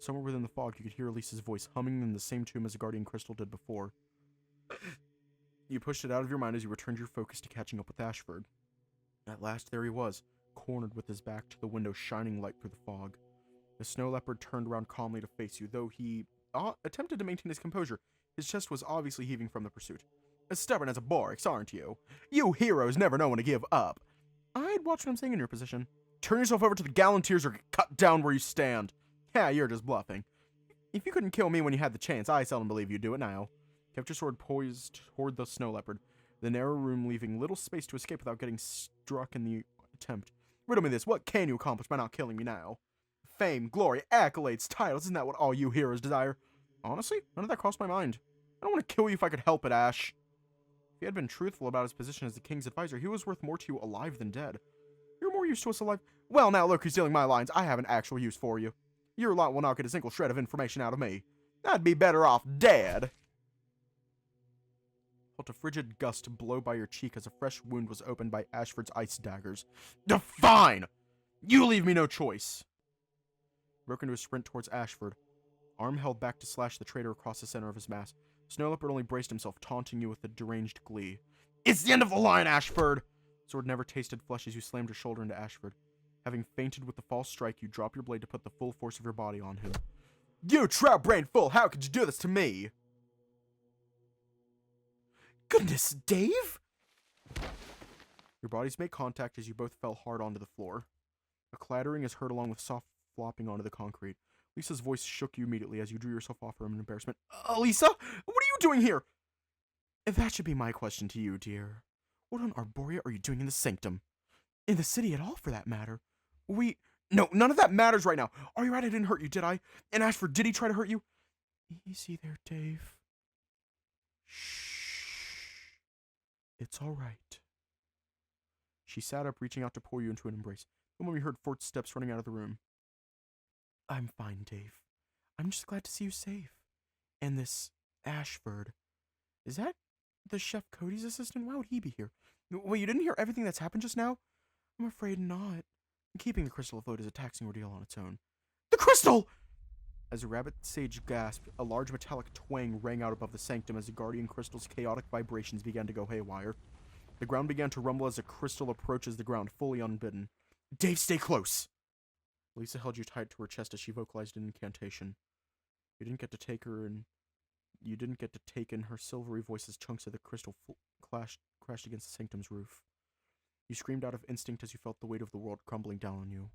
Somewhere within the fog, you could hear Elisa's voice humming in the same tune as the Guardian Crystal did before. You pushed it out of your mind as you returned your focus to catching up with Ashford. At last, there he was, cornered with his back to the window, shining light through the fog. The snow leopard turned around calmly to face you, though he attempted to maintain his composure. His chest was obviously heaving from the pursuit. As stubborn as a Borax, aren't you? You heroes never know when to give up. I'd watch what I'm saying in your position. Turn yourself over to the Gallanteers or get cut down where you stand. Yeah, you're just bluffing. If you couldn't kill me when you had the chance, I seldom believe you'd do it now. Kept your sword poised toward the snow leopard, the narrow room leaving little space to escape without getting struck in the attempt. Riddle me this, what can you accomplish by not killing me now? Fame, glory, accolades, titles, isn't that what all you heroes desire? Honestly, none of that crossed my mind. I don't want to kill you if I could help it, Ash. If he had been truthful about his position as the king's advisor, he was worth more to you alive than dead. You're more use to us alive. Well, now look who's stealing my lines. I have an actual use for you. Your lot will not get a single shred of information out of me. I'd be better off dead. Felt a frigid gust blow by your cheek as a fresh wound was opened by Ashford's ice daggers. Fine! You leave me no choice. Broke into a sprint towards Ashford, arm held back to slash the traitor across the center of his mass. Snow Leopard only braced himself, taunting you with a deranged glee. It's the end of the line, Ashford! Sword never tasted flesh as you slammed your shoulder into Ashford. Having fainted with the false strike, you drop your blade to put the full force of your body on him. You trout-brained fool! How could you do this to me? Goodness, Dave! Your bodies make contact as you both fell hard onto the floor. A clattering is heard along with soft flopping onto the concrete. Lisa's voice shook you immediately as you drew yourself off her in embarrassment. Lisa? What are you doing here? That should be my question to you, dear. What on Arborea are you doing in the sanctum? In the city at all, for that matter. No, none of that matters right now. Are you right? I didn't hurt you, did I? And Ashford, did he try to hurt you? Easy there, Dave. Shh. It's all right. She sat up, reaching out to pull you into an embrace. The moment you heard footsteps running out of the room. I'm fine, Dave. I'm just glad to see you safe. And this Ashford. Is that the Chef Kody's assistant? Why would he be here? Wait, you didn't hear everything that's happened just now? I'm afraid not. Keeping the crystal afloat is a taxing ordeal on its own. The crystal! As a rabbit sage gasped, a large metallic twang rang out above the sanctum as the guardian crystal's chaotic vibrations began to go haywire. The ground began to rumble as the crystal approaches the ground, fully unbidden. Dave, stay close! Lisa held you tight to her chest as she vocalized an incantation. You didn't get to take in her silvery voice as chunks of the crystal crashed against the sanctum's roof. You screamed out of instinct as you felt the weight of the world crumbling down on you.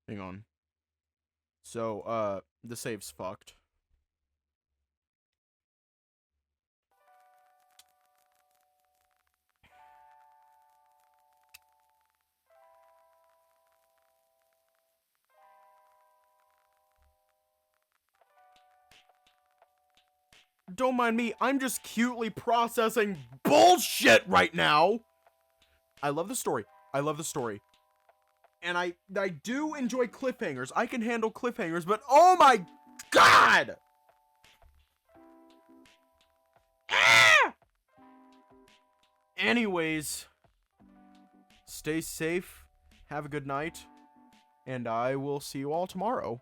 Hang on. So, the save's fucked. Don't mind me, I'm just cutely processing bullshit right now! I love the story. I love the story. And I do enjoy cliffhangers. I can handle cliffhangers, but oh my god! Ah! Anyways, stay safe, have a good night, and I will see you all tomorrow.